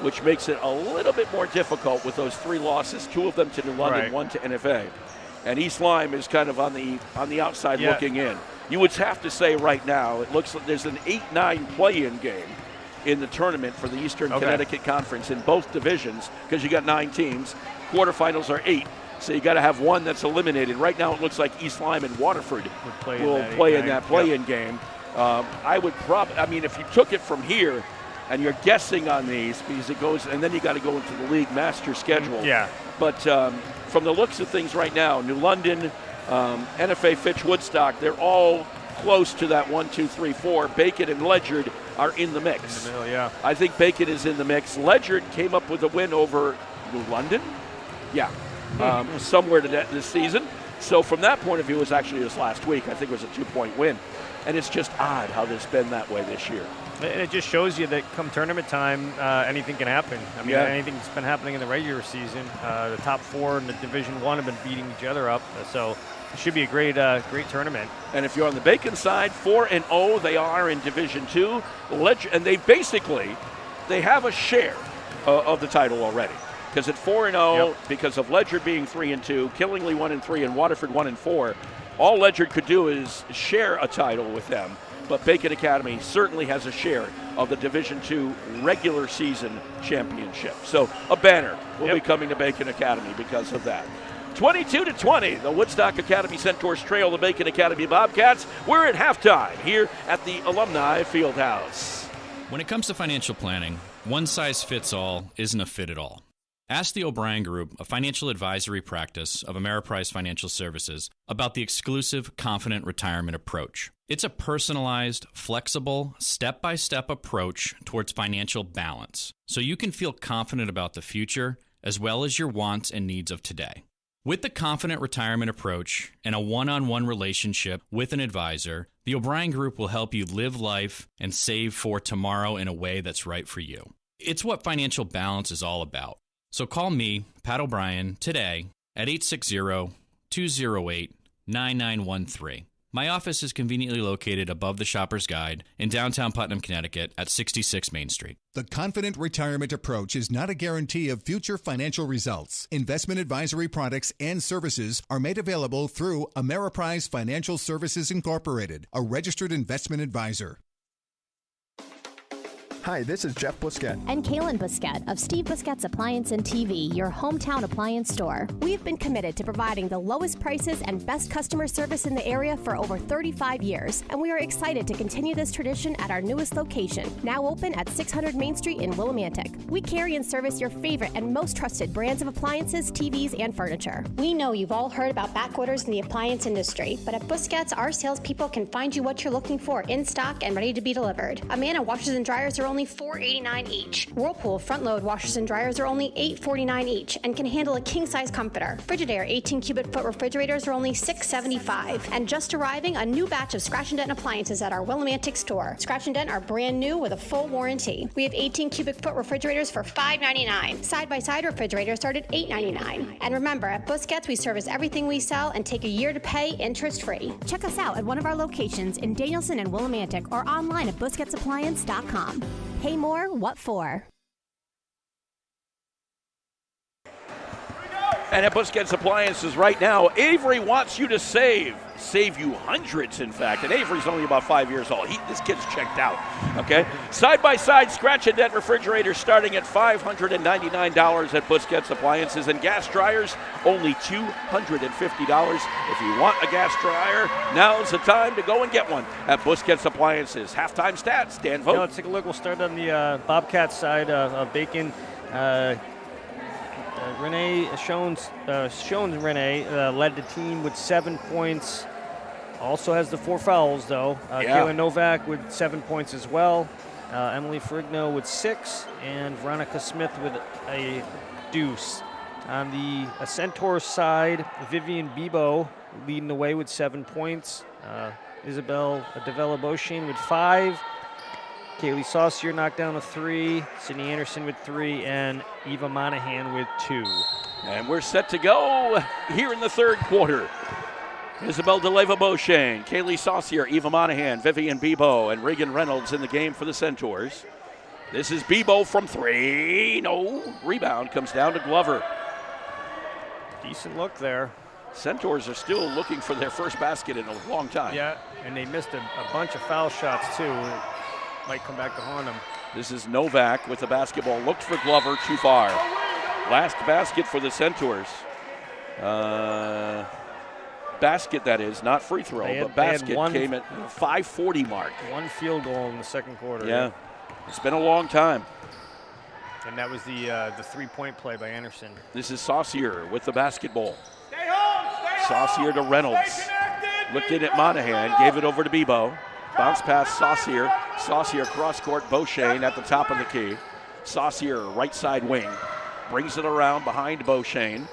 which makes it a little bit more difficult with those 3 losses, 2 of them to New London, 1 to NFA. And East Lyme is kind of on the outside looking in. You would have to say right now, it looks like there's an 8-9 play-in game in the tournament for the Eastern Connecticut Conference in both divisions because you got 9 teams. Quarterfinals are 8, so you got to have one that's eliminated. Right now, it looks like East Lyme and Waterford will play in that play-in game. I would if you took it from here, and you're guessing on these because it goes, and then you got to go into the league master schedule. Yeah. But from the looks of things right now, New London, NFA, Fitch, Woodstock, they're all close to that 1, 2, 3, 4. Bacon and Ledyard are in the mix. In the middle, I think Bacon is in the mix. Ledyard came up with a win over New London. Somewhere this season. So from that point of view, it was actually this last week. I think it was a 2-point win. And it's just odd how it's been that way this year. And it just shows you that come tournament time, anything can happen. I mean, anything that's been happening in the regular season. The top 4 in the Division I have been beating each other up. So it should be a great tournament. And if you're on the Bacon side, 4-0, they are in Division II. And they have a share of the title already. Because at 4-0, because of Ledyard being 3-2, Killingly 1-3, and Waterford 1-4, All Ledyard could do is share a title with them, but Bacon Academy certainly has a share of the Division II regular season championship. So a banner will be coming to Bacon Academy because of that. 22-20, the Woodstock Academy Centaurs trail the Bacon Academy Bobcats. We're at halftime here at the Alumni Fieldhouse. When it comes to financial planning, one size fits all isn't a fit at all. Ask the O'Brien Group, a financial advisory practice of Ameriprise Financial Services, about the exclusive Confident Retirement approach. It's a personalized, flexible, step-by-step approach towards financial balance, so you can feel confident about the future as well as your wants and needs of today. With the Confident Retirement approach and a one-on-one relationship with an advisor, the O'Brien Group will help you live life and save for tomorrow in a way that's right for you. It's what financial balance is all about. So call me, Pat O'Brien, today at 860-208-9913. My office is conveniently located above the Shopper's Guide in downtown Putnam, Connecticut at 66 Main Street. The Confident Retirement approach is not a guarantee of future financial results. Investment advisory products and services are made available through Ameriprise Financial Services Incorporated, a registered investment advisor. Hi, this is Jeff Busquet. And Kaylin Busquet of Steve Busquet's Appliance and TV, your hometown appliance store. We've been committed to providing the lowest prices and best customer service in the area for over 35 years, and we are excited to continue this tradition at our newest location, now open at 600 Main Street in Willimantic. We carry and service your favorite and most trusted brands of appliances, TVs, and furniture. We know you've all heard about back orders in the appliance industry, but at Busquets, our salespeople can find you what you're looking for in stock and ready to be delivered. Amana washers and dryers are only $4.89 each. Whirlpool front-load washers and dryers are only $8.49 each and can handle a king-size comforter. Frigidaire 18-cubic-foot refrigerators are only $6.75. And just arriving, a new batch of Scratch and Dent appliances at our Willimantic store. Scratch and Dent are brand new with a full warranty. We have 18-cubic-foot refrigerators for $5.99. Side-by-side refrigerators start at $8.99. And remember, at Busquets, we service everything we sell and take a year to pay interest-free. Check us out at one of our locations in Danielson and Willimantic or online at busquetsappliance.com. Pay more, what for? And at Busquets Appliances right now, Avery wants you to save you hundreds, in fact. And Avery's only about 5 years old. This kid's checked out, okay? Side-by-side Scratch and Dent refrigerators starting at $599 at Busquets Appliances, and gas dryers only $250. If you want a gas dryer, now's the time to go and get one at Busquets Appliances. Halftime stats, Dan Vogt. Let's take a look. We'll start on the Bobcats side of Bacon. Renee Schoen's Renee led the team with 7 points. Also has the 4 fouls, though. Kayla Novak with 7 points as well. Emily Ferrigno with 6, and Veronica Smith with a deuce. On the Centaur side, Vivian Bebo leading the way with 7 points. Isabel Devella-Beauchesne with 5. Kaylee Saucier knocked down a 3, Sydney Anderson with 3, and Eva Monahan with 2. And we're set to go here in the third quarter. Isabel Devella-Beauchesne, Kaylee Saucier, Eva Monahan, Vivian Bebo, and Reagan Reynolds in the game for the Centaurs. This is Bebo from 3. No. Rebound comes down to Glover. Decent look there. Centaurs are still looking for their first basket in a long time. Yeah, and they missed a bunch of foul shots, too. Might come back to haunt them. This is Novak with the basketball. Looked for Glover, too far. Last basket for the Centaurs. Basket, that is, not free throw, but basket came at 5:40 mark. 1 field goal in the second quarter. Yeah, it's been a long time. And that was the 3-point play by Anderson. This is Saucier with the basketball. Saucier to Reynolds. Looked in at Monahan, gave it over to Bebo. Bounce pass Saucier. Saucier cross court, Beauchesne at the top of the key. Saucier right side wing. Brings it around behind Beauchesne.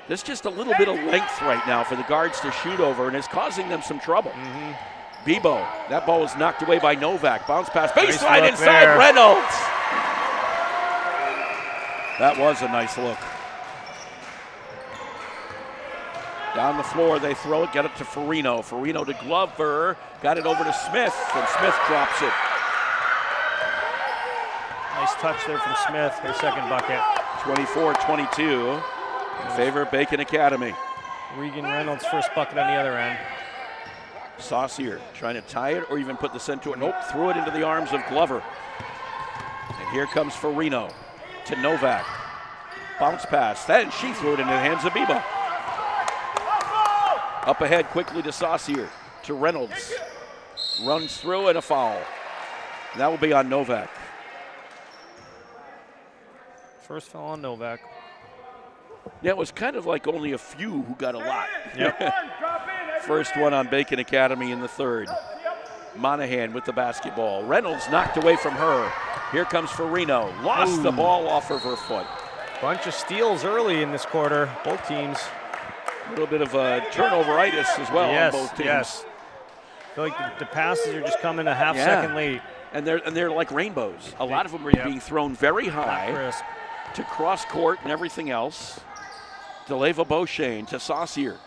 There's just a little bit of length right now for the guards to shoot over, and it's causing them some trouble. Bebo, that ball was knocked away by Novak. Bounce pass, baseline nice inside there. Reynolds. That was a nice look. Down the floor, they throw it, get it to Farino. Farino to Glover, got it over to Smith, and Smith drops it. Nice touch there from Smith, her second bucket. 24-22 in favor of Bacon Academy. Regan Reynolds first bucket on the other end. Saucier trying to tie it or even put the center. Nope, threw it into the arms of Glover. And here comes Farino to Novak. Bounce pass, then she threw it into the hands of Bebo. Up ahead quickly to Saucier, to Reynolds. Runs through and a foul. That will be on Novak. First foul on Novak. Yeah, it was kind of like only a few who got a lot. Yep. First one on Bacon Academy in the third. Monahan with the basketball. Reynolds knocked away from her. Here comes Farino. Lost the ball off of her foot. Bunch of steals early in this quarter, both teams. A little bit of a turnover-itis as well on both teams. Yes. I feel like the passes are just coming a half second late. And they're like rainbows. A lot of them are being thrown very high to cross court and everything else. DeLeva Beauchene to Saucier.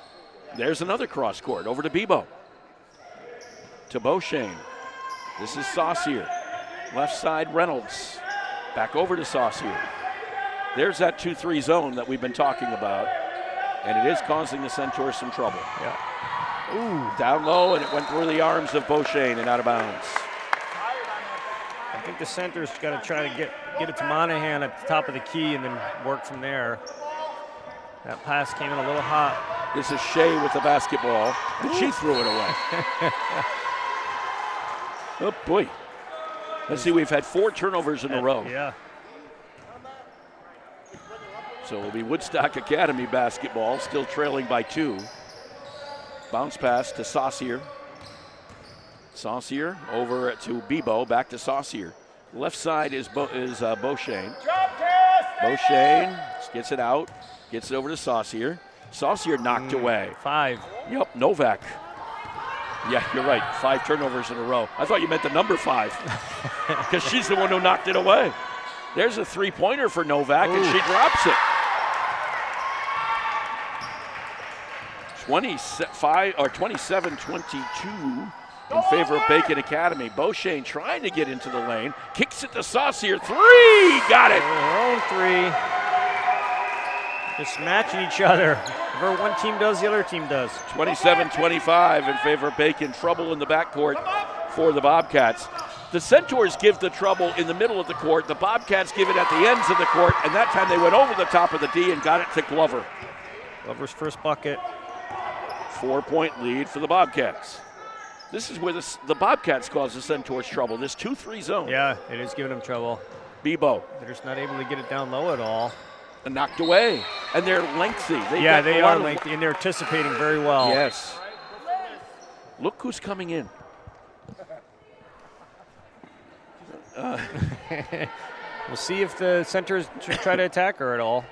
There's another cross court over to Bebo. To Beauchene. This is Saucier. Left side Reynolds. Back over to Saucier. There's that 2-3 zone that we've been talking about. And it is causing the Centaurs some trouble. Yeah. Ooh, down low, and it went through the arms of Beauchene and out of bounds. I think the center's got to try to get it to Monahan at the top of the key and then work from there. That pass came in a little hot. This is Shea with the basketball, and she threw it away. Oh, boy. Let's see, we've had 4 turnovers in a row. Yeah. So it'll be Woodstock Academy basketball, still trailing by 2. Bounce pass to Saucier. Saucier over to Bebo, back to Saucier. Left side is Beauchene. Beauchene gets it out, gets it over to Saucier. Saucier knocked away. 5. Yep, Novak. Yeah, you're right, 5 turnovers in a row. I thought you meant the number 5, because she's the one who knocked it away. There's a 3-pointer for Novak, and she drops it. 27-22 in favor of Bacon Academy. Beauchene trying to get into the lane. Kicks it to Saucier. 3! Got it! Their own 3. Just matching each other. Whatever one team does, the other team does. 27-25 in favor of Bacon. Trouble in the backcourt for the Bobcats. The Centaurs give the trouble in the middle of the court. The Bobcats give it at the ends of the court, and that time they went over the top of the D and got it to Glover. Glover's first bucket. 4-point lead for the Bobcats. This is where the Bobcats cause the Centaurs trouble, this 2-3 zone. Yeah, it is giving them trouble. Bebo. They're just not able to get it down low at all. And knocked away. And they're lengthy. They are lengthy, and they're anticipating very well. Yes. Look who's coming in. We'll see if the Centers try to attack her at all.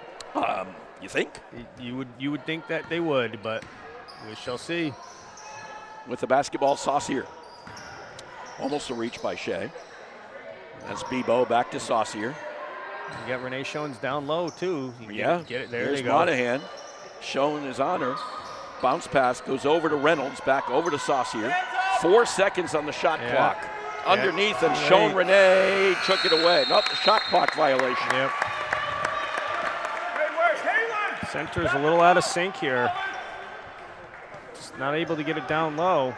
You think? You would think that they would, but we shall see. With the basketball, Saucier. Almost a reach by Shea. That's Bebo back to Saucier. You got Renee Schoen's down low, too. Yeah. Get it there. There's they go. Monahan. Schoen is on her. Bounce pass goes over to Reynolds, back over to Saucier. 4 seconds on the shot clock. Underneath, and Schoen Renee took it away. Not the shot clock violation. Yep. Center's a little out of sync here. Just not able to get it down low.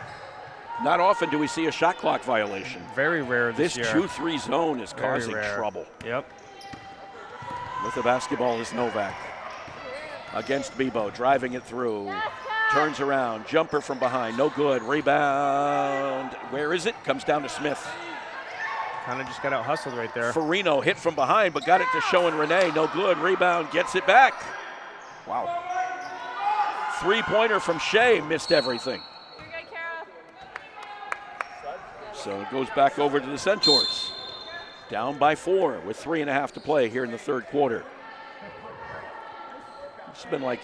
Not often do we see a shot clock violation. Very rare this year. This 2-3 zone is causing trouble. Yep. With the basketball is Novak. Against Bebo, driving it through. Turns around, jumper from behind, no good. Rebound, where is it? Comes down to Smith. Kind of just got out hustled right there. Farino hit from behind, but got it to Schoen Renee, no good. Rebound, gets it back. Wow. 3-pointer from Shea, missed everything. So it goes back over to the Centaurs. Down by 4 with 3.5 to play here in the third quarter. It's been like,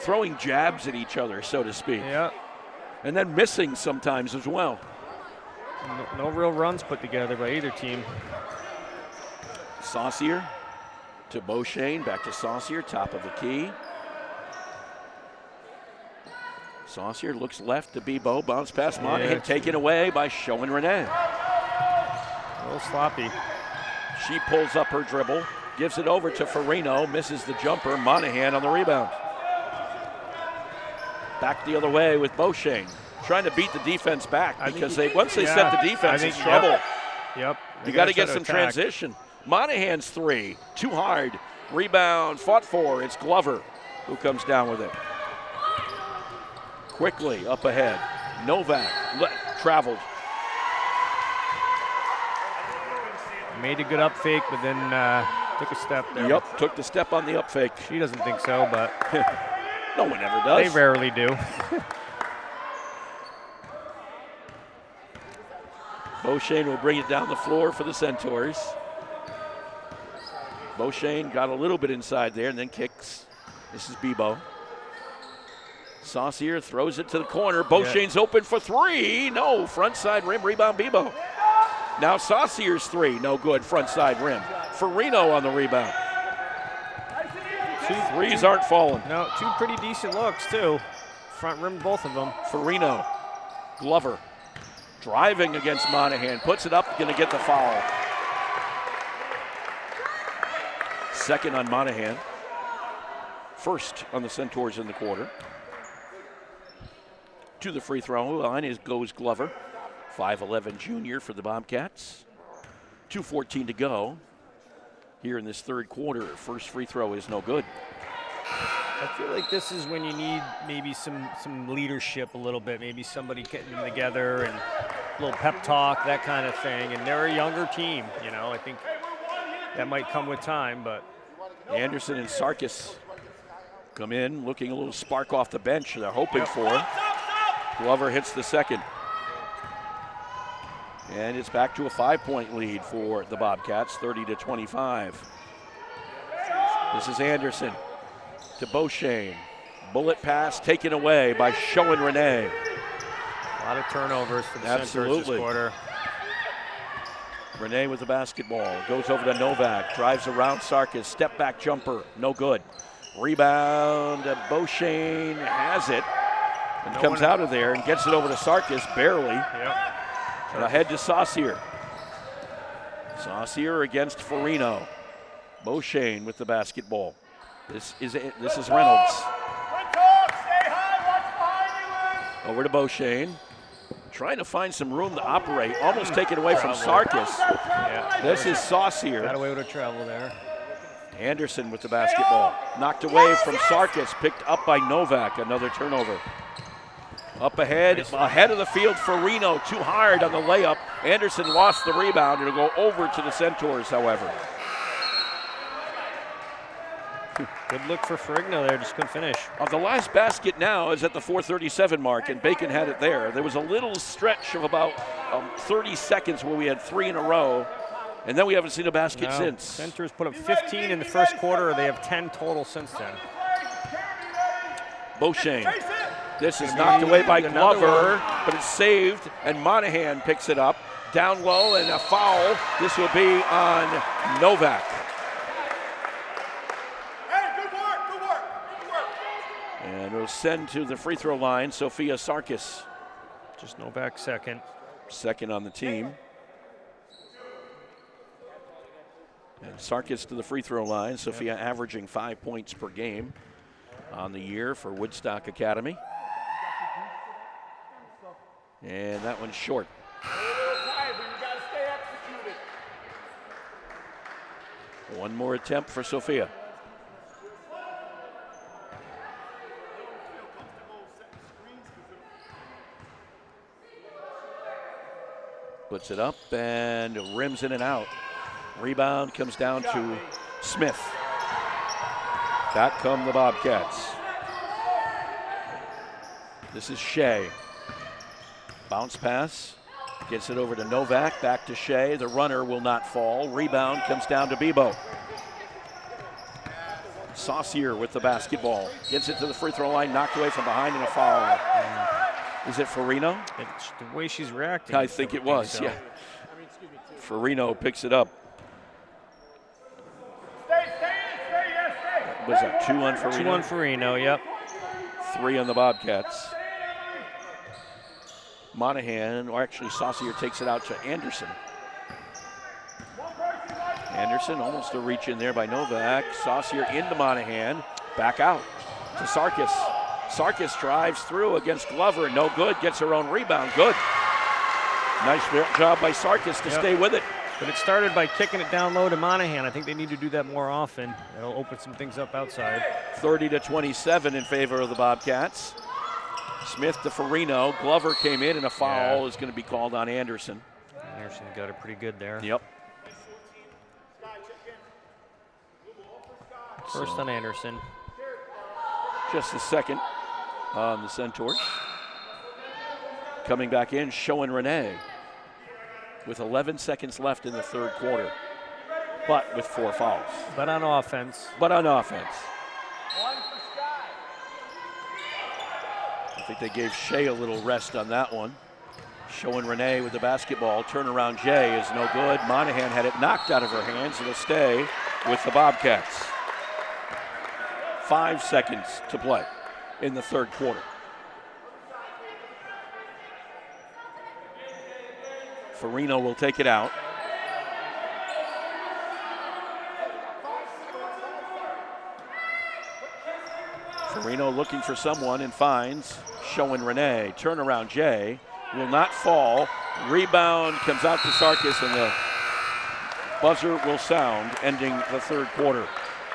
throwing jabs at each other, so to speak. Yeah. And then missing sometimes as well. No real runs put together by either team. Saucier to Beauchene, back to Saucier, top of the key. Saucier looks left to Bebo, bounce pass Monahan, taken away by Schoen Renee. A little sloppy. She pulls up her dribble, gives it over to Farino, misses the jumper. Monahan on the rebound. Back the other way with Beauchene, trying to beat the defense back because once they set the defense, it's trouble. Yep. You got to get some transition. Monahan's three, too hard. Rebound, fought for. It's Glover who comes down with it. Quickly up ahead. Novak traveled. Made a good up fake, but then took a step there. Yep, took the step on the up fake. She doesn't think so, but no one ever does. They rarely do. Beauchene will bring it down the floor for the Centaurs. Beauchene got a little bit inside there and then kicks. This is Bebo. Saucier throws it to the corner. Beauchene's open for three. No, front side rim, rebound Bebo. Now Saucier's three, no good, front side rim. Farino on the rebound. Two threes aren't falling. No, two pretty decent looks too. Front rim, both of them. Farino, Glover, driving against Monahan, puts it up, gonna get the foul. Second on Monahan. First on the Centaurs in the quarter. To the free throw line goes Glover. 5'11" junior for the Bobcats. 2:14 to go here in this third quarter. First free throw is no good. I feel like this is when you need maybe some leadership a little bit, maybe somebody getting them together and a little pep talk, that kind of thing. And they're a younger team, you know. I think that might come with time, but. Anderson and Sarkis come in looking a little spark off the bench they're hoping for. Glover hits the second. And it's back to a 5-point lead for the Bobcats, 30-25. This is Anderson to Beauchene. Bullet pass taken away by Show and Renee. A lot of turnovers for the Centaurs this quarter. Renee with the basketball, goes over to Novak, drives around Sarkis, step back jumper, no good. Rebound, Beauchene has it and comes out of there and gets it over to Sarkis, barely. Yep. And ahead to Saucier. Saucier against Farino. Beauchene with the basketball. This is Reynolds. Over to Beauchene. Trying to find some room to operate. Almost taken away from Sarkis. Yeah. This is Saucier. Got away with a travel there. Anderson with the basketball. Knocked away from Sarkis. Picked up by Novak. Another turnover. Up ahead of the field, Farino too hard on the layup. Anderson lost the rebound. It'll go over to the Centaurs, however. Good look for Ferrigno there, just couldn't finish. The last basket now is at the 4:37 mark, and Bacon had it there. There was a little stretch of about 30 seconds where we had three in a row, and then we haven't seen a basket since. Centaurs put up 15 in the first quarter. They have 10 total since then. Beauchene. This is knocked away by Glover, but it's saved, and Monahan picks it up. Down low and a foul. This will be on Novak. And we'll send to the free throw line Sophia Sarkis. Just Novak second. Second on the team. And Sarkis to the free throw line. Sophia averaging 5 points per game on the year for Woodstock Academy. And that one's short. One more attempt for Sophia. Puts it up and rims in and out. Rebound comes down to Smith. Back come the Bobcats. This is Shea. Bounce pass. Gets it over to Novak. Back to Shea. The runner will not fall. Rebound comes down to Bebo. Saucier with the basketball. Gets it to the free throw line. Knocked away from behind and a foul. Is it Farino? It's the way she's reacting. I think it was, yeah. Farino picks it up. Was that 2 on Farino? 2 on Farino, yep. 3 on the Bobcats. Monahan, or actually Saucier takes it out to Anderson. Anderson almost a reach in there by Novak. Saucier into Monahan. Back out to Sarkis. Sarkis drives through against Glover. No good. Gets her own rebound. Good. Nice job by Sarkis to stay with it. But it started by kicking it down low to Monahan. I think they need to do that more often. That'll open some things up outside. 30-27 in favor of the Bobcats. Smith to Farino. Glover came in, and a foul is going to be called on Anderson. Anderson got it pretty good there. Yep. First on Anderson. Just a second on the Centaurs. Coming back in, showing Renee with 11 seconds left in the third quarter, but with 4 fouls. But on offense. I think they gave Shea a little rest on that one. Showing Renee with the basketball. Turnaround Jay is no good. Monahan had it knocked out of her hands. It'll stay with the Bobcats. 5 seconds to play in the third quarter. Farino will take it out. Farino looking for someone and finds Showing Renee. Turnaround Jay will not fall. Rebound comes out to Sarkis, and the buzzer will sound, ending the third quarter.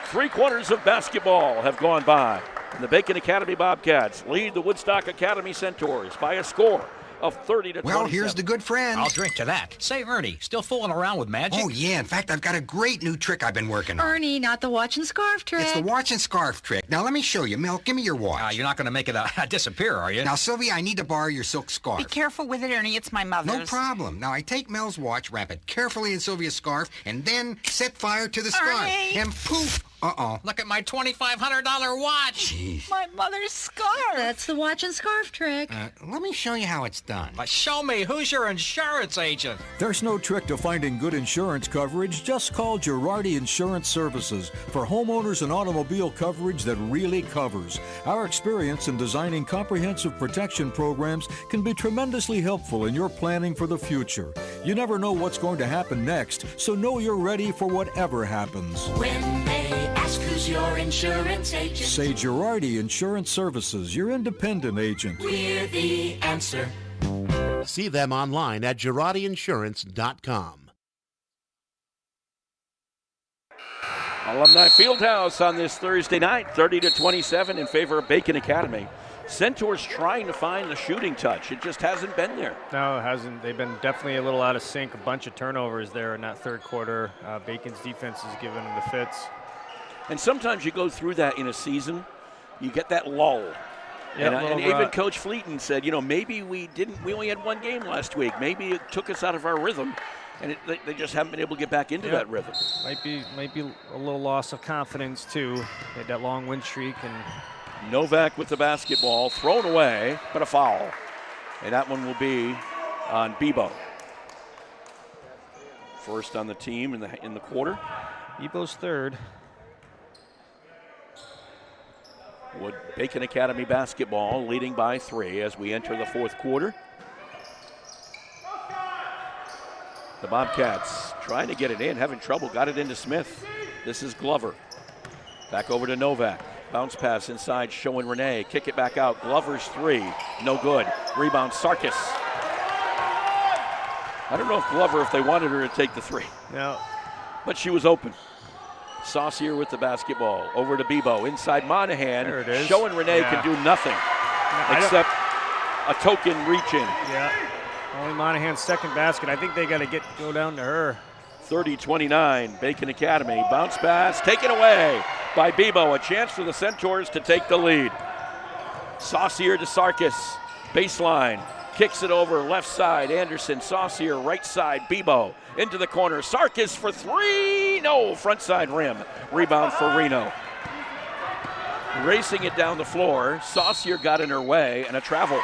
3 quarters of basketball have gone by. And the Bacon Academy Bobcats lead the Woodstock Academy Centaurs by a score of 30-27. Well, here's the good friend. I'll drink to that. Say, Ernie, still fooling around with magic? Oh, yeah. In fact, I've got a great new trick I've been working on. Ernie, not the watch and scarf trick. It's the watch and scarf trick. Now, let me show you. Milk, give me your watch. You're not going to make it disappear, are you? Now, Sylvia, I need to borrow your silk scarf. Be careful with it, Ernie. It's my mother's. No problem. Now, I take Mel's watch, wrap it carefully in Sylvia's scarf, and then set fire to the scarf. Ernie! And poof! Uh-oh. Look at my $2,500 watch. Jeez. My mother's scarf. That's the watch and scarf trick. Let me show you how it's done. Show me. Who's your insurance agent? There's no trick to finding good insurance coverage. Just call Girardi Insurance Services for homeowners and automobile coverage that really covers. Our experience in designing comprehensive protection programs can be tremendously helpful in your planning for the future. You never know what's going to happen next, so know you're ready for whatever happens. When they ask who's your insurance agent, say Girardi Insurance Services, your independent agent. We're the answer. See them online at GirardiInsurance.com. Alumni Fieldhouse on this Thursday night, 30-27 in favor of Bacon Academy. Centaurs trying to find the shooting touch. It just hasn't been there. No, it hasn't. They've been definitely a little out of sync. A bunch of turnovers there in that third quarter. Bacon's defense is giving them the fits. And sometimes you go through that in a season. You get that lull. Yeah, and even Coach Fleeton said, maybe we only had 1 game last week. Maybe it took us out of our rhythm. And they just haven't been able to get back into that rhythm. Might be a little loss of confidence, too. They had that long win streak. And Novak with the basketball, thrown away, but a foul. And that one will be on Bebo. First on the team in the quarter. Bebo's third. Bacon Academy basketball leading by 3 as we enter the fourth quarter. The Bobcats trying to get it in, having trouble, got it into Smith. This is Glover. Back over to Novak. Bounce pass inside, Showing Renee. Kick it back out. Glover's 3, no good. Rebound, Sarkis. I don't know if Glover, if they wanted her to take the 3. No. But she was open. Saucier with the basketball. Over to Bebo. Inside Monahan. There it is. Showing Renee can do nothing except a token reach in. Yeah. Only Monahan's second basket. I think they got to go down to her. 30-29, Bacon Academy. Bounce pass taken away by Bebo. A chance for the Centaurs to take the lead. Saucier to Sarkis. Baseline. Kicks it over left side. Anderson. Saucier right side. Bebo into the corner. Sarkis for 3. No, front side rim. Rebound for Reno. Racing it down the floor. Saucier got in her way and a travel.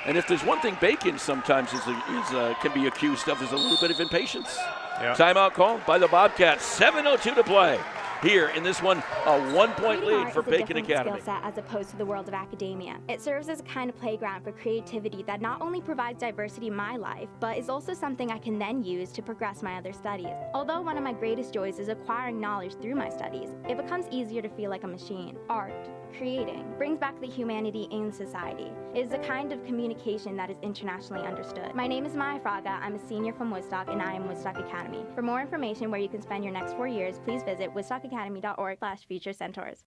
And if there's one thing Bacon sometimes can be accused of is a little bit of impatience. Yep. Timeout called by the Bobcats. 7:02 to play here in this one. A 1-point Reading lead art for is a Bacon different Academy. skill set as opposed to the world of academia. It serves as a kind of playground for creativity that not only provides diversity in my life, but is also something I can then use to progress my other studies. Although one of my greatest joys is acquiring knowledge through my studies, it becomes easier to feel like a machine. Art, creating, brings back the humanity in society. It is a kind of communication that is internationally understood. My name is Maya Fraga. I'm a senior from Woodstock, and I am Woodstock Academy. For more information where you can spend your next 4 years, please visit woodstockacademy.org/future-centaurs.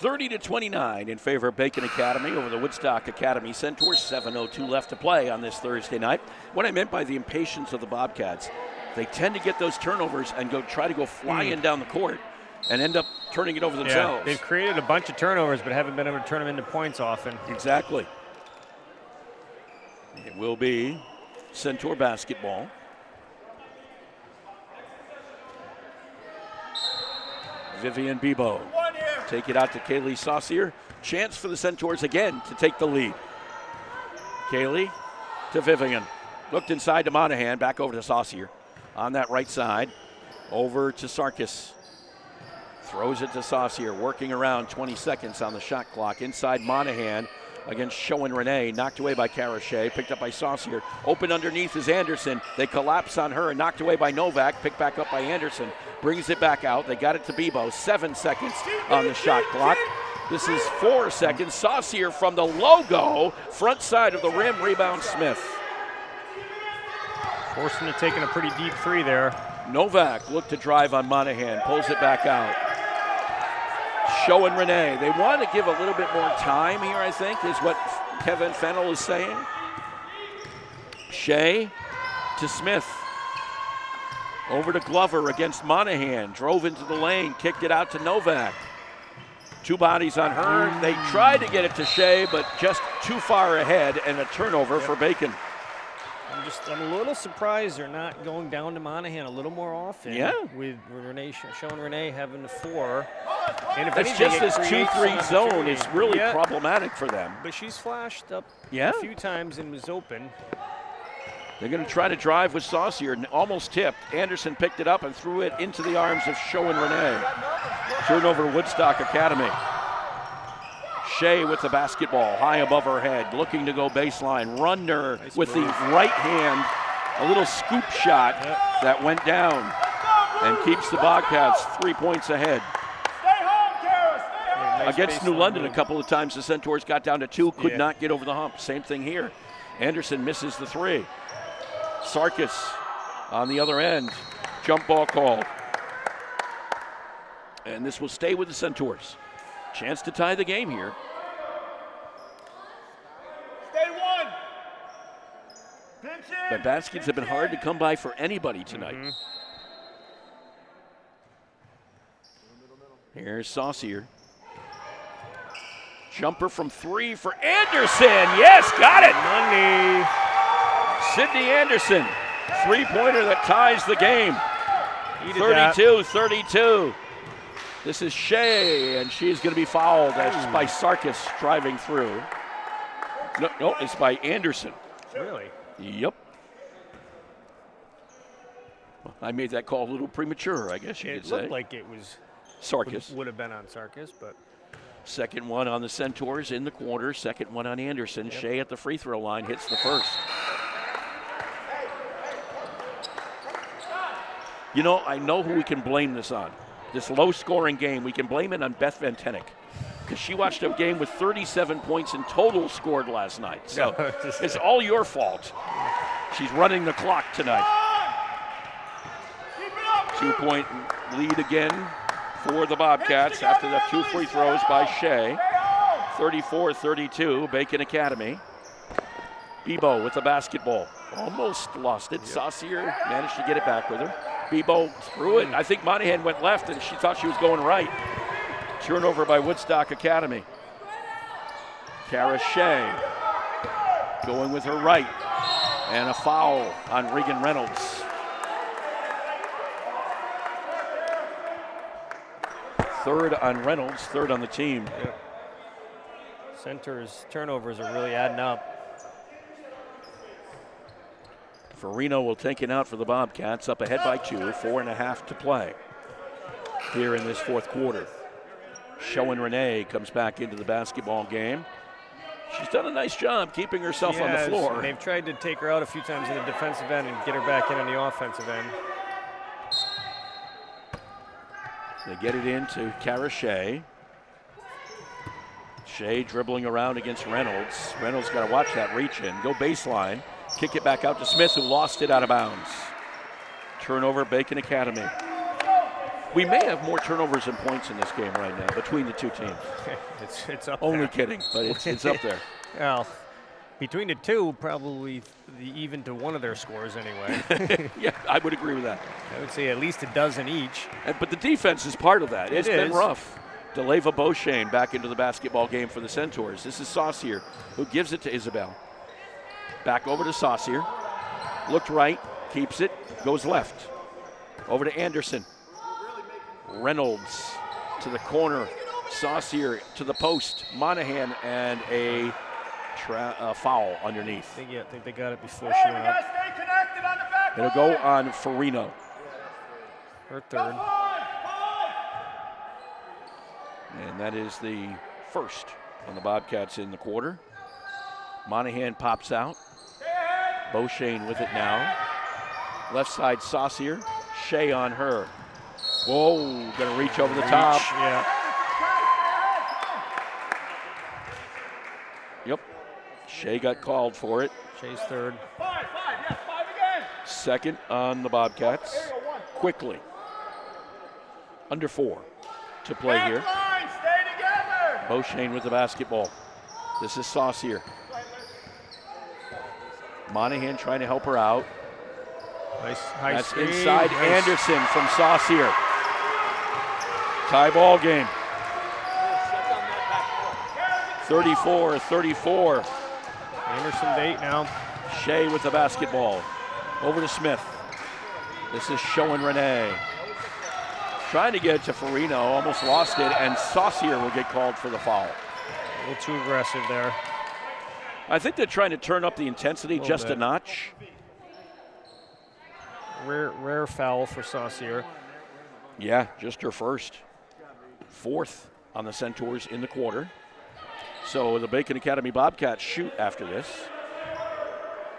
30-29 in favor of Bacon Academy over the Woodstock Academy Centaurs. 7:02 left to play on this Thursday night. What I meant by the impatience of the Bobcats, they tend to get those turnovers and try to go flying down the court and end up turning it over themselves. Yeah, they've created a bunch of turnovers but haven't been able to turn them into points often. Exactly. It will be Centaur basketball. Vivian Bebo. Take it out to Kaylee Saucier. Chance for the Centaurs again to take the lead. Kaylee to Vivian. Looked inside to Monahan, back over to Saucier. On that right side, over to Sarkis. Throws it to Saucier, working around 20 seconds on the shot clock. Inside Monahan against Showen Renee, knocked away by Karashay, picked up by Saucier. Open underneath is Anderson. They collapse on her, knocked away by Novak, picked back up by Anderson. Brings it back out. They got it to Bebo. 7 seconds on the shot clock. This is 4 seconds. Saucier from the logo, front side of the rim, rebound Smith. Forced him to taking a pretty deep three there. Novak looked to drive on Monahan, pulls it back out. Showen Renee. They want to give a little bit more time here, I think, is what Kevin Fennell is saying. Shea to Smith. Over to Glover against Monahan. Drove into the lane, kicked it out to Novak. 2 bodies on her. They tried to get it to Shea, but just too far ahead, and a turnover for Bacon. I'm a little surprised they're not going down to Monahan a little more often. Yeah. With Renee, showing Renee having the 4. And if It's anything, just this 2-3 zone is really problematic for them. But she's flashed up a few times and was open. They're going to try to drive with Saucier, almost tipped. Anderson picked it up and threw it into the arms of Showen Renee. Turnover Woodstock Academy. Shea with the basketball, high above her head, looking to go baseline. Runner with the right hand, a little scoop shot that went down and keeps the Bobcats 3 points ahead. Against New London a couple of times, the Centaurs got down to 2, could not get over the hump. Same thing here. Anderson misses the 3. Sarkis on the other end, jump ball called. And this will stay with the Centaurs. Chance to tie the game here. But baskets have been hard to come by for anybody tonight. Here's Saucier. Jumper from 3 for Anderson. Yes, got it. Money. Sydney Anderson. 3-pointer that ties the game. 32-32. This is Shea, and she's going to be fouled by Sarkis driving through. No, it's by Anderson. Really? Yep. Well, I made that call a little premature, I guess you could say. It looked like it was Sarkis. Would have been on Sarkis, but. Second one on the Centaurs in the quarter. Second one on Anderson. Yep. Shea at the free throw line hits the first. You know, I know who we can blame this on. This low-scoring game, we can blame it on Beth Van Tenik, because she watched a game with 37 points in total scored last night. So it's all your fault. She's running the clock tonight. 2-point lead again for the Bobcats after the 2 free throws by Shea. 34-32, Bacon Academy. Bebo with the basketball. Almost lost it. Saucier managed to get it back with her. Bebo threw it. I think Monahan went left, and she thought she was going right. Turnover by Woodstock Academy. Kara Shea going with her right. And a foul on Regan Reynolds. Third on Reynolds, third on the team. Yep. Center's turnovers are really adding up. Farino will take it out for the Bobcats, up ahead by 2, 4.5 to play here in this fourth quarter. Showen Renee comes back into the basketball game. She's done a nice job keeping herself on the floor. And they've tried to take her out a few times in the defensive end and get her back in on the offensive end. They get it into Kara Shea. Shea dribbling around against Reynolds. Reynolds got to watch that reach in. Go baseline. Kick it back out to Smith, who lost it out of bounds. Turnover, Bacon Academy. We may have more turnovers than points in this game right now between the two teams. It's up Only there. kidding, but it's up there. Well, between the two, probably even to one of their scores anyway. Yeah, I would agree with that. I would say at least a dozen each. But the defense is part of that. It's been is. rough. DeLeva Beauchesne back into the basketball game for the Centaurs. This is Saucier, who gives it to Isabel. Back over to Saucier. Looked right, keeps it, goes left. Over to Anderson. Reynolds to the corner. Saucier to the post. Monahan and a foul underneath. I think they got it before she went up. It'll go on Farino. Her third. And that is the first on the Bobcats in the quarter. Monahan pops out. Beauchesne with it now. Left side Saucier. Shea on her. Whoa, gonna reach over the top. Yeah. Yep. Shea got called for it. Shea's third. Second on the Bobcats. Quickly. Under 4 to play here. Beauchesne with the basketball. This is Saucier. Monahan trying to help her out. Nice high That's screen. inside Nice. Anderson from Saucier. Tie ball game. 34-34. Anderson to 8 now. Shea with the basketball. Over to Smith. This is Showen Renee. Trying to get it to Farino, almost lost it, and Saucier will get called for the foul. A little too aggressive there. I think they're trying to turn up the intensity just bit. a notch. Rare foul for Saucier. Yeah, just her first. Fourth on the Centaurs in the quarter. So the Bacon Academy Bobcats shoot after this.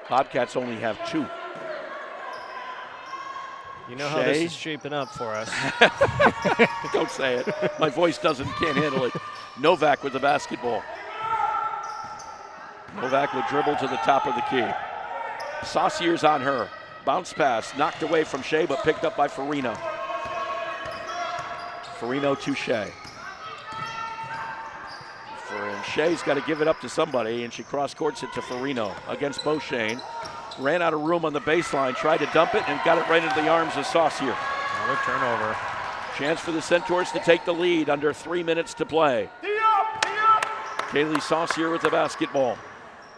Bobcats only have 2. You know how this is shaping up for us. Don't say it. My voice can't handle it. Novak with the basketball. Novak will dribble to the top of the key. Saucier's on her. Bounce pass, knocked away from Shea, but picked up by Farino. Farino to Shea. And Shea's got to give it up to somebody, and she cross-courts it to Farino against Beauchesne. Ran out of room on the baseline, tried to dump it, and got it right into the arms of Saucier. Another turnover. Chance for the Centaurs to take the lead under 3 minutes to play. Kaylee Saucier with the basketball.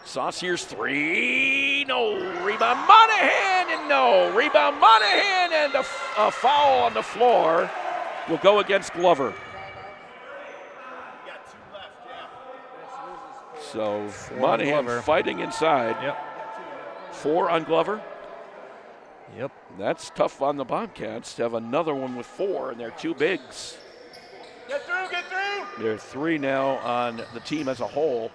Saucier's 3, no. Rebound Monahan, and no. Rebound Monahan, and a foul on the floor will go against Glover. So Monahan fighting inside. Yep. 4 on Glover. Yep. That's tough on the Bobcats to have another one with 4, and they're 2 bigs. Get through! There are 3 now on the team as a whole.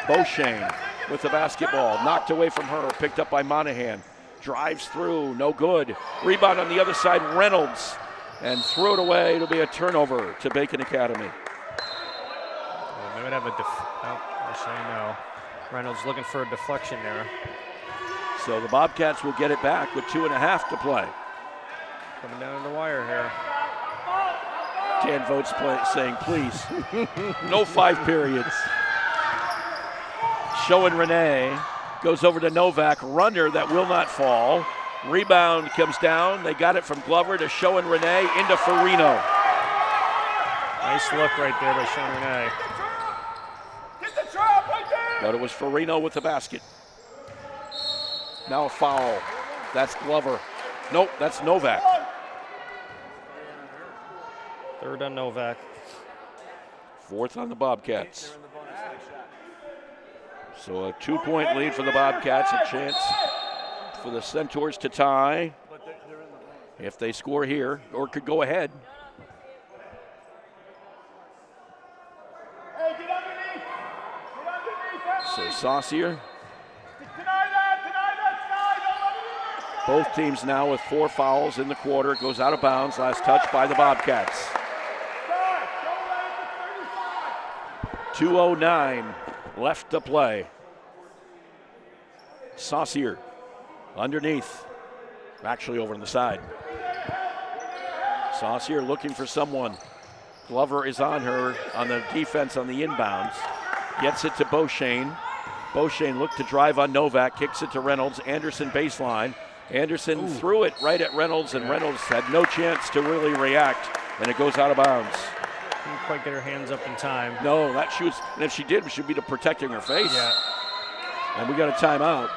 Beauchesne with the basketball, knocked away from her, picked up by Monahan. Drives through, no good. Rebound on the other side, Reynolds. And threw it away. It'll be a turnover to Bacon Academy. Well, they would have they're saying no. Reynolds looking for a deflection there. So the Bobcats will get it back with 2.5 to play. Coming down to the wire here. Dan Votes saying, please, no 5 periods. Showen Renee goes over to Novak, runner that will not fall. Rebound comes down. They got it from Glover to Showen Renee into Farino. Nice look right there by Showen Renee. But it was Farino with the basket. Now a foul. That's Glover. Nope, that's Novak. Third on Novak. 4th on the Bobcats. So a 2-point lead for the Bobcats. A chance for the Centaurs to tie if they score here, or could go ahead. So Saucier. Both teams now with 4 fouls in the quarter. It goes out of bounds. Last touch by the Bobcats. 2:09 left to play. Saucier underneath. Actually over on the side. Saucier looking for someone. Glover is on her on the defense on the inbounds. Gets it to Beauchene. Beauchene looked to drive on Novak. Kicks it to Reynolds. Anderson baseline. Anderson threw it right at Reynolds, and Reynolds had no chance to really react, and it goes out of bounds. Didn't quite get her hands up in time. No, that shoots, and if she did, she would be protecting her face. Yeah. And we got a timeout.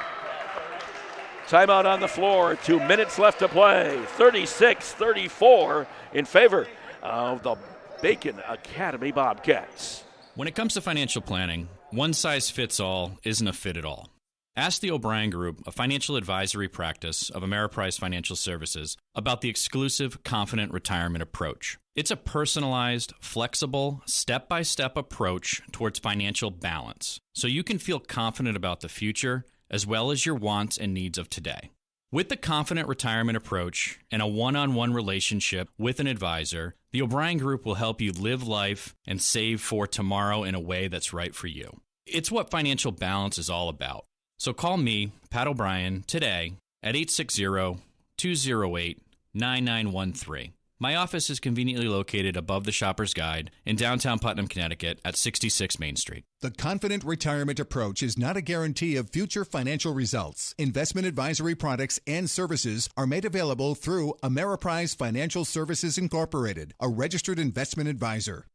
Timeout on the floor, 2 minutes left to play. 36-34 in favor of the Bacon Academy Bobcats. When it comes to financial planning, one size fits all isn't a fit at all. Ask the O'Brien Group, a financial advisory practice of Ameriprise Financial Services, about the exclusive Confident Retirement approach. It's a personalized, flexible, step-by-step approach towards financial balance, so you can feel confident about the future as well as your wants and needs of today. With the Confident Retirement approach and a one-on-one relationship with an advisor, the O'Brien Group will help you live life and save for tomorrow in a way that's right for you. It's what financial balance is all about. So call me, Pat O'Brien, today at 860-208-9913. My office is conveniently located above the Shopper's Guide in downtown Putnam, Connecticut at 66 Main Street. The Confident Retirement approach is not a guarantee of future financial results. Investment advisory products and services are made available through Ameriprise Financial Services Incorporated, a registered investment advisor.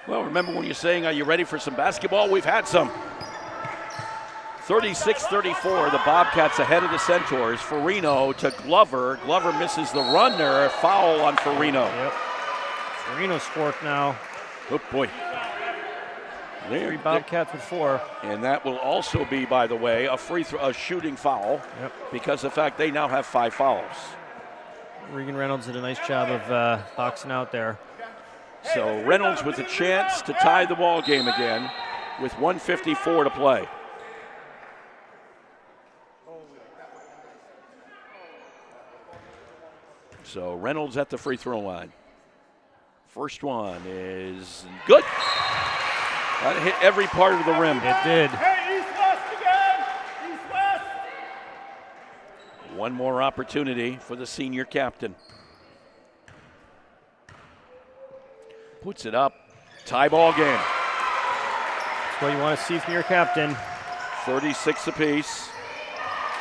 Well, remember when you're saying, are you ready for some basketball? We've had some. 36-34, the Bobcats ahead of the Centaurs. Farino to Glover. Glover misses the run there. A foul on Farino. Yep. Farino's fourth now. Oh, boy. Three Bobcats with 4. And that will also be, by the way, a shooting foul. Yep. Because of the fact they now have 5 fouls. Regan Reynolds did a nice job of boxing out there. So Reynolds with a chance to tie the ball game again with 1:54 to play. So Reynolds at the free throw line. First one is good. That hit every part of the rim. It did. Hey, east-west again! East-west! One more opportunity for the senior captain. Puts it up. Tie ball game. That's what you want to see from your captain. 36 apiece.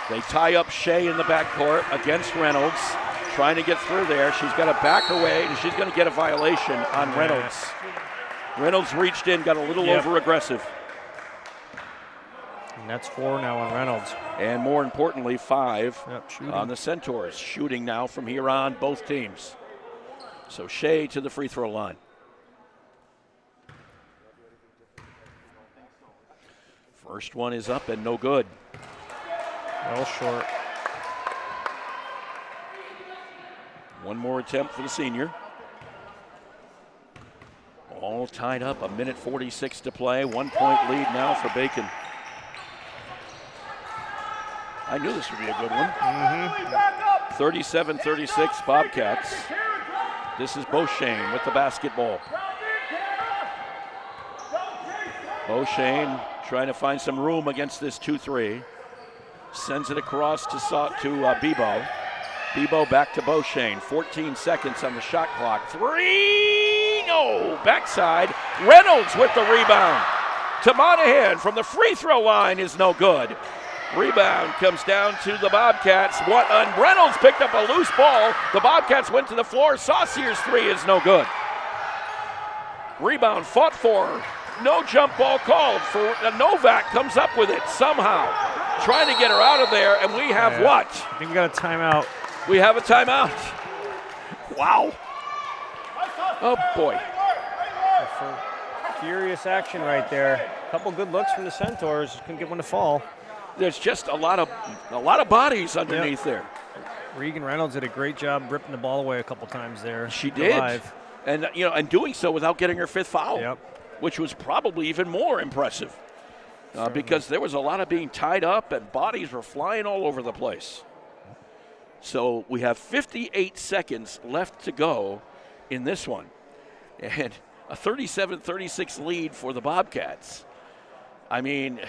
They tie up Shea in the backcourt against Reynolds. Trying to get through there. She's got to back her way, and she's going to get a violation on Reynolds. Reynolds reached in, got a little over-aggressive. And that's 4 now on Reynolds. And more importantly, 5 shooting on the Centaurs. Shooting now from here on, both teams. So Shea to the free throw line. First one is up and no good. Well short. One more attempt for the senior. All tied up, 1:46 to play. 1 point lead now for Bacon. I knew this would be a good one. 37-36 Bobcats. This is Beauchene with the basketball. Beauchene trying to find some room against this 2-3. Sends it across to Bebo. Bebo back to Beauchene. 14 seconds on the shot clock. 3, no, backside. Reynolds with the rebound. To Monahan from the free throw line is no good. Rebound comes down to the Bobcats. Reynolds picked up a loose ball. The Bobcats went to the floor. Saucier's 3 is no good. Rebound fought for. No jump ball called. For Novak comes up with it somehow. Trying to get her out of there, and we have what? I think we got a timeout. We have a timeout. Wow. Oh, boy. Furious action right there. couple good looks from the Centaurs. Couldn't get one to fall. There's just a lot of bodies underneath there. Regan Reynolds did a great job ripping the ball away a couple times there. She did. Alive. And and doing so without getting her 5th foul, which was probably even more impressive because there was a lot of being tied up and bodies were flying all over the place. So we have 58 seconds left to go in this one, and a 37-36 lead for the Bobcats. I mean,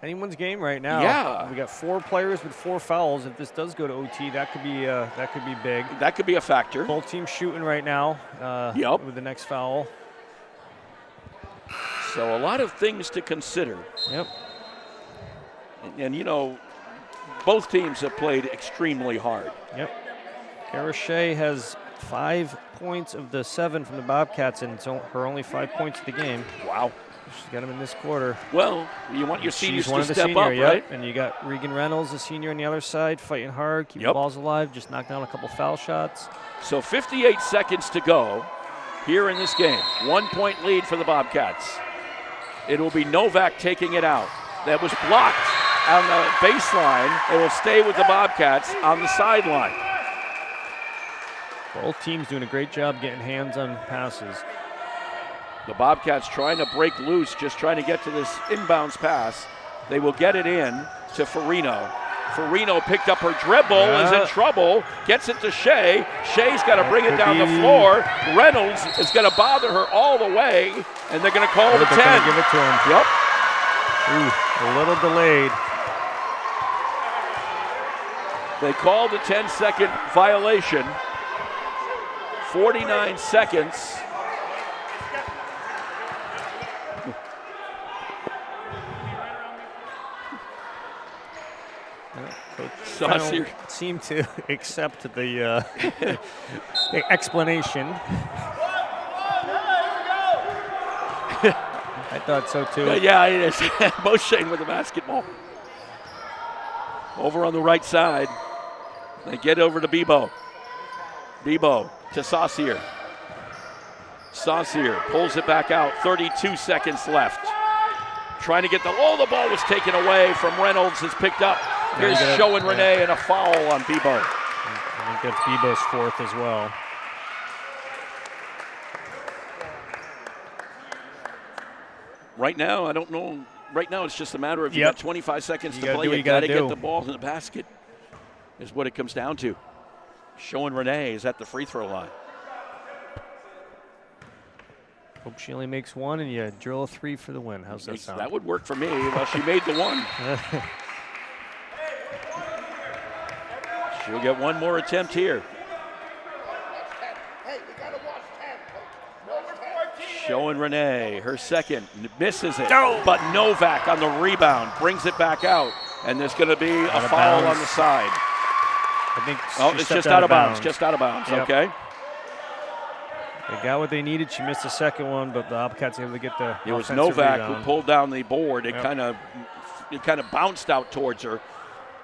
anyone's game right now. Yeah, we got 4 players with 4 fouls. If this does go to OT, that could be big. That could be a factor. Both teams shooting right now. With the next foul. So a lot of things to consider. Yep. And both teams have played extremely hard. Yep. Kara Shea has 5 points of the 7 from the Bobcats, and it's her only 5 points of the game. Wow. She's got them in this quarter. Well, you want your seniors to step senior, up, right? And you got Regan Reynolds, the senior, on the other side, fighting hard, keeping balls alive, just knocked down a couple foul shots. So 58 seconds to go here in this game. 1 point lead for the Bobcats. It will be Novak taking it out. That was blocked on the baseline. It will stay with the Bobcats on the sideline. Both teams doing a great job getting hands on passes. The Bobcats trying to break loose, just trying to get to this inbounds pass. They will get it in to Farino. Farino picked up her dribble, is in trouble, gets it to Shea. Shea's got to bring it down the floor. Reynolds is going to bother her all the way, and they're going to call the 10. They're going to give it to him. Yep. Ooh, a little delayed. They called a 10-second violation. 49 seconds. Saucier seemed to accept the explanation. I thought so too. Yeah, it is. Beauchene with the basketball. Over on the right side. They get over to Bebo. Bebo to Saucier. Saucier pulls it back out. 32 seconds left. Trying to get the ball was taken away from Reynolds, is picked up. Here's Show and Renee and a foul on Bebo. I think that's Bebo's 4th as well. Right now, I don't know. Right now, it's just a matter of you got 25 seconds to play. You got to get the ball in the basket, is what it comes down to. Show and Renee is at the free throw line. Hope she only makes 1 and you drill a 3 for the win. How's that sound? That would work for me. Well, she made the 1. She'll get one more attempt here. Showing Renee, her second, misses it. But Novak on the rebound brings it back out, and there's going to be a foul on the side. I think it's just out of bounds. Just out of bounds. Yep. Okay. They got what they needed. She missed the second one, but the Bobcats able to get the. It was Novak rebound. who pulled down the board. It kind of bounced out towards her.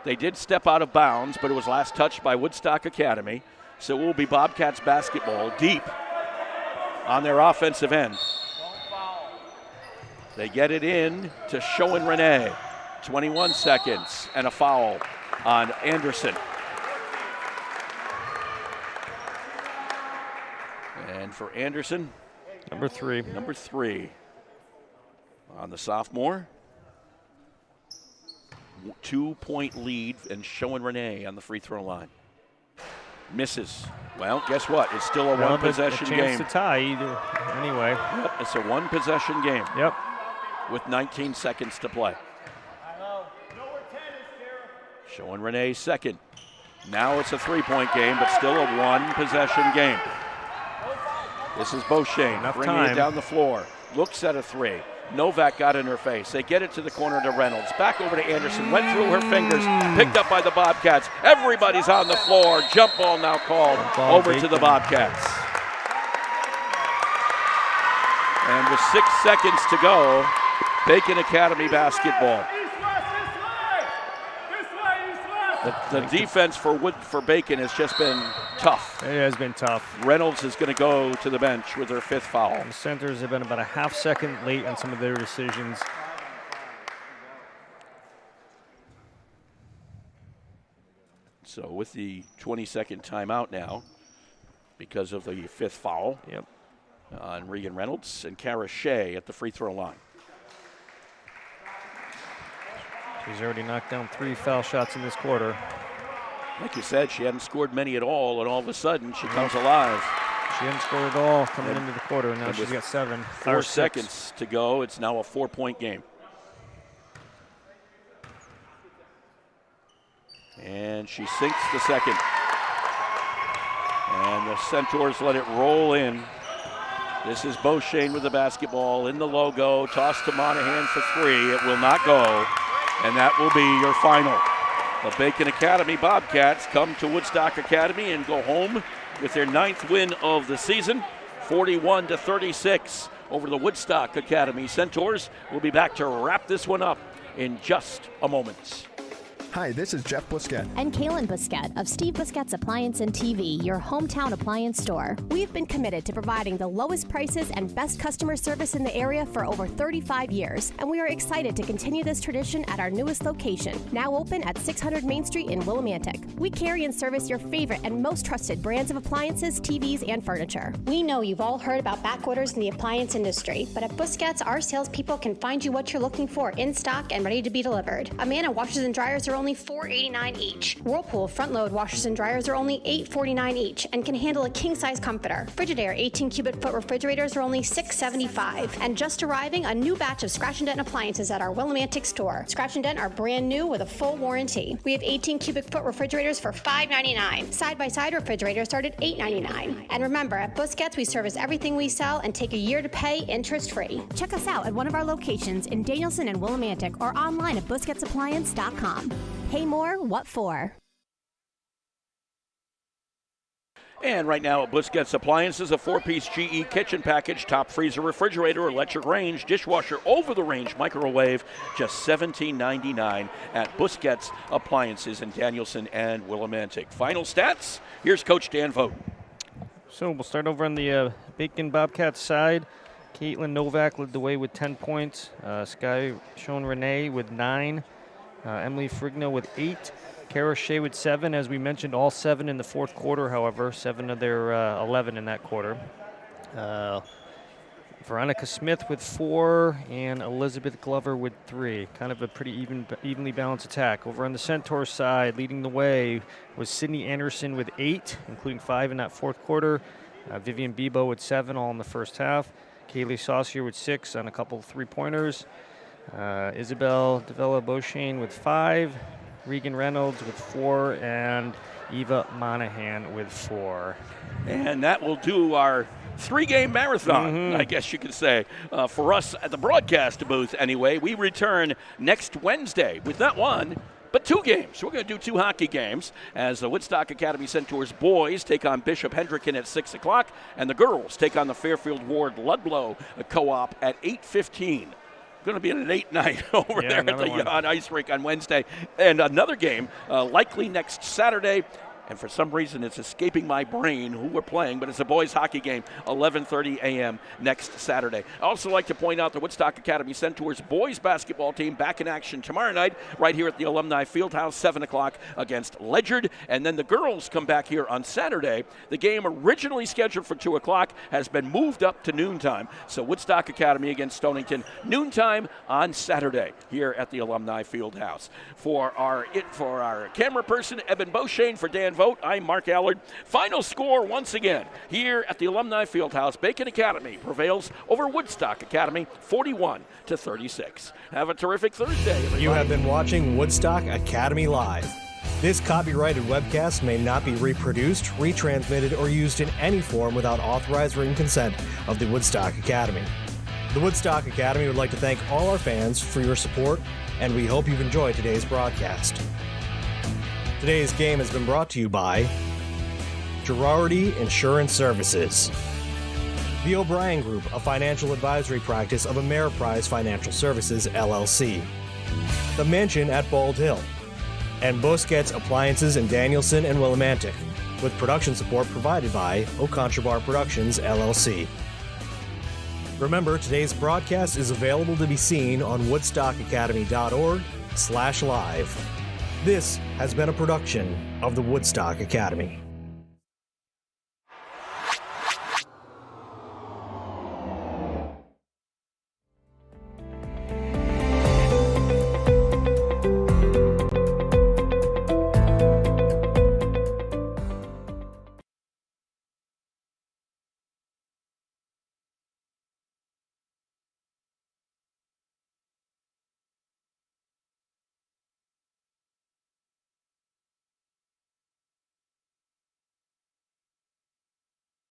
They did step out of bounds, but it was last touched by Woodstock Academy. So it will be Bobcats basketball deep on their offensive end. They get it in to Show and Renee. 21 seconds and a foul on Anderson. And for Anderson, number 3. Number 3 on the sophomore. 2-point lead, and Show and Renee on the free throw line. Misses. Well, guess what? It's still a one-possession game. A chance to tie either. Anyway. Yep, it's a one-possession game. Yep. With 19 seconds to play. Show and Renee second. Now it's a 3-point game, but still a one-possession game. This is Beauchene bringing it down the floor. Looks at a 3. Novak got in her face. They get it to the corner to Reynolds. Back over to Anderson. Went through her fingers. Picked up by the Bobcats. Everybody's on the floor. Jump ball now called over to the Bobcats. And with 6 seconds to go, Bacon Academy basketball. The defense for Bacon has just been tough. It has been tough. Reynolds is going to go to the bench with her 5th foul. The centers have been about a half second late on some of their decisions. So with the 22nd timeout now, because of the 5th foul on Regan Reynolds, and Kara Shea at the free throw line. She's already knocked down 3 foul shots in this quarter. Like you said, she hadn't scored many at all, and all of a sudden she comes alive. She hadn't scored at all coming into the quarter, and now she's got 7. 4 seconds to go. It's now a 4-point game. And she sinks the second. And the Centaurs let it roll in. This is Beauchene with the basketball in the logo. Toss to Monahan for 3. It will not go. And that will be your final. The Bacon Academy Bobcats come to Woodstock Academy and go home with their 9th win of the season, 41-36 over the Woodstock Academy Centaurs. We'll be back to wrap this one up in just a moment. Hi, this is Jeff Busquet. And Kaylin Busquet of Steve Busquet's Appliance and TV, your hometown appliance store. We've been committed to providing the lowest prices and best customer service in the area for over 35 years, and we are excited to continue this tradition at our newest location, now open at 600 Main Street in Willimantic. We carry and service your favorite and most trusted brands of appliances, TVs, and furniture. We know you've all heard about back orders in the appliance industry, but at Busquets, our salespeople can find you what you're looking for in stock and ready to be delivered. Amana washers and dryers are only $4.89 each. Whirlpool front-load washers and dryers are only $8.49 each and can handle a king-size comforter. Frigidaire 18-cubic-foot refrigerators are only $6.75. And just arriving, a new batch of Scratch and Dent appliances at our Willimantic store. Scratch and Dent are brand new with a full warranty. We have 18-cubic-foot refrigerators for $5.99. Side-by-side refrigerators start at $8.99. And remember, at Busquets, we service everything we sell and take a year to pay interest-free. Check us out at one of our locations in Danielson and Willimantic or online at busquetsappliance.com. Pay more, what for? And right now at Busquets Appliances, a 4-piece GE kitchen package, top freezer, refrigerator, electric range, dishwasher, over-the-range microwave, just $17.99 at Busquets Appliances in Danielson and Willimantic. Final stats, here's Coach Dan Vogt. So we'll start over on the Bacon Bobcats side. Caitlin Novak led the way with 10 points. Sky Shone Renee with 9. Emily Frigno with 8. Kara Shea with 7. As we mentioned, all 7 in the fourth quarter, however. 7 of their 11 in that quarter. Veronica Smith with 4 and Elizabeth Glover with 3. Kind of a pretty evenly balanced attack. Over on the Centaur side, leading the way was Sydney Anderson with 8, including 5 in that fourth quarter. Vivian Bebo with 7, all in the first half. Kaylee Saucier with 6 on a couple of three-pointers. Isabel Davila Beauchene with 5, Regan Reynolds with 4, and Eva Monahan with 4. And that will do our 3-game marathon, I guess you could say, for us at the broadcast booth anyway. We return next Wednesday with not 1, but 2 games. We're going to do 2 hockey games as the Woodstock Academy Centaurs boys take on Bishop Hendricken at 6 o'clock, and the girls take on the Fairfield Ward Ludlow co-op at 8:15. Going to be an 8 night over there at the Yacht Ice Rink on Wednesday. And another game likely next Saturday. And for some reason, it's escaping my brain who we're playing, but it's a boys hockey game, 11:30 a.m. next Saturday. I also like to point out the Woodstock Academy Centaurs boys basketball team back in action tomorrow night right here at the Alumni Fieldhouse, 7 o'clock against Ledyard. And then the girls come back here on Saturday. The game originally scheduled for 2 o'clock has been moved up to noontime. So Woodstock Academy against Stonington, noontime on Saturday here at the Alumni Fieldhouse. For our camera person, Eben Beauchene, for Dan Vogt, I'm Mark Allard. Final score once again here at the Alumni Fieldhouse. Bacon Academy prevails over Woodstock Academy 41-36. Have a terrific Thursday, everybody. You have been watching Woodstock Academy Live. This copyrighted webcast may not be reproduced, retransmitted, or used in any form without authorized written consent of the Woodstock Academy. The Woodstock Academy would like to thank all our fans for your support, and we hope you've enjoyed today's broadcast. Today's game has been brought to you by Girardi Insurance Services, the O'Brien Group, a financial advisory practice of Ameriprise Financial Services, LLC, The Mansion at Bald Hill, and Busquets Appliances in Danielson and Willimantic, with production support provided by O'Contrabar Productions, LLC. Remember, today's broadcast is available to be seen on woodstockacademy.org/live. This has been a production of the Woodstock Academy.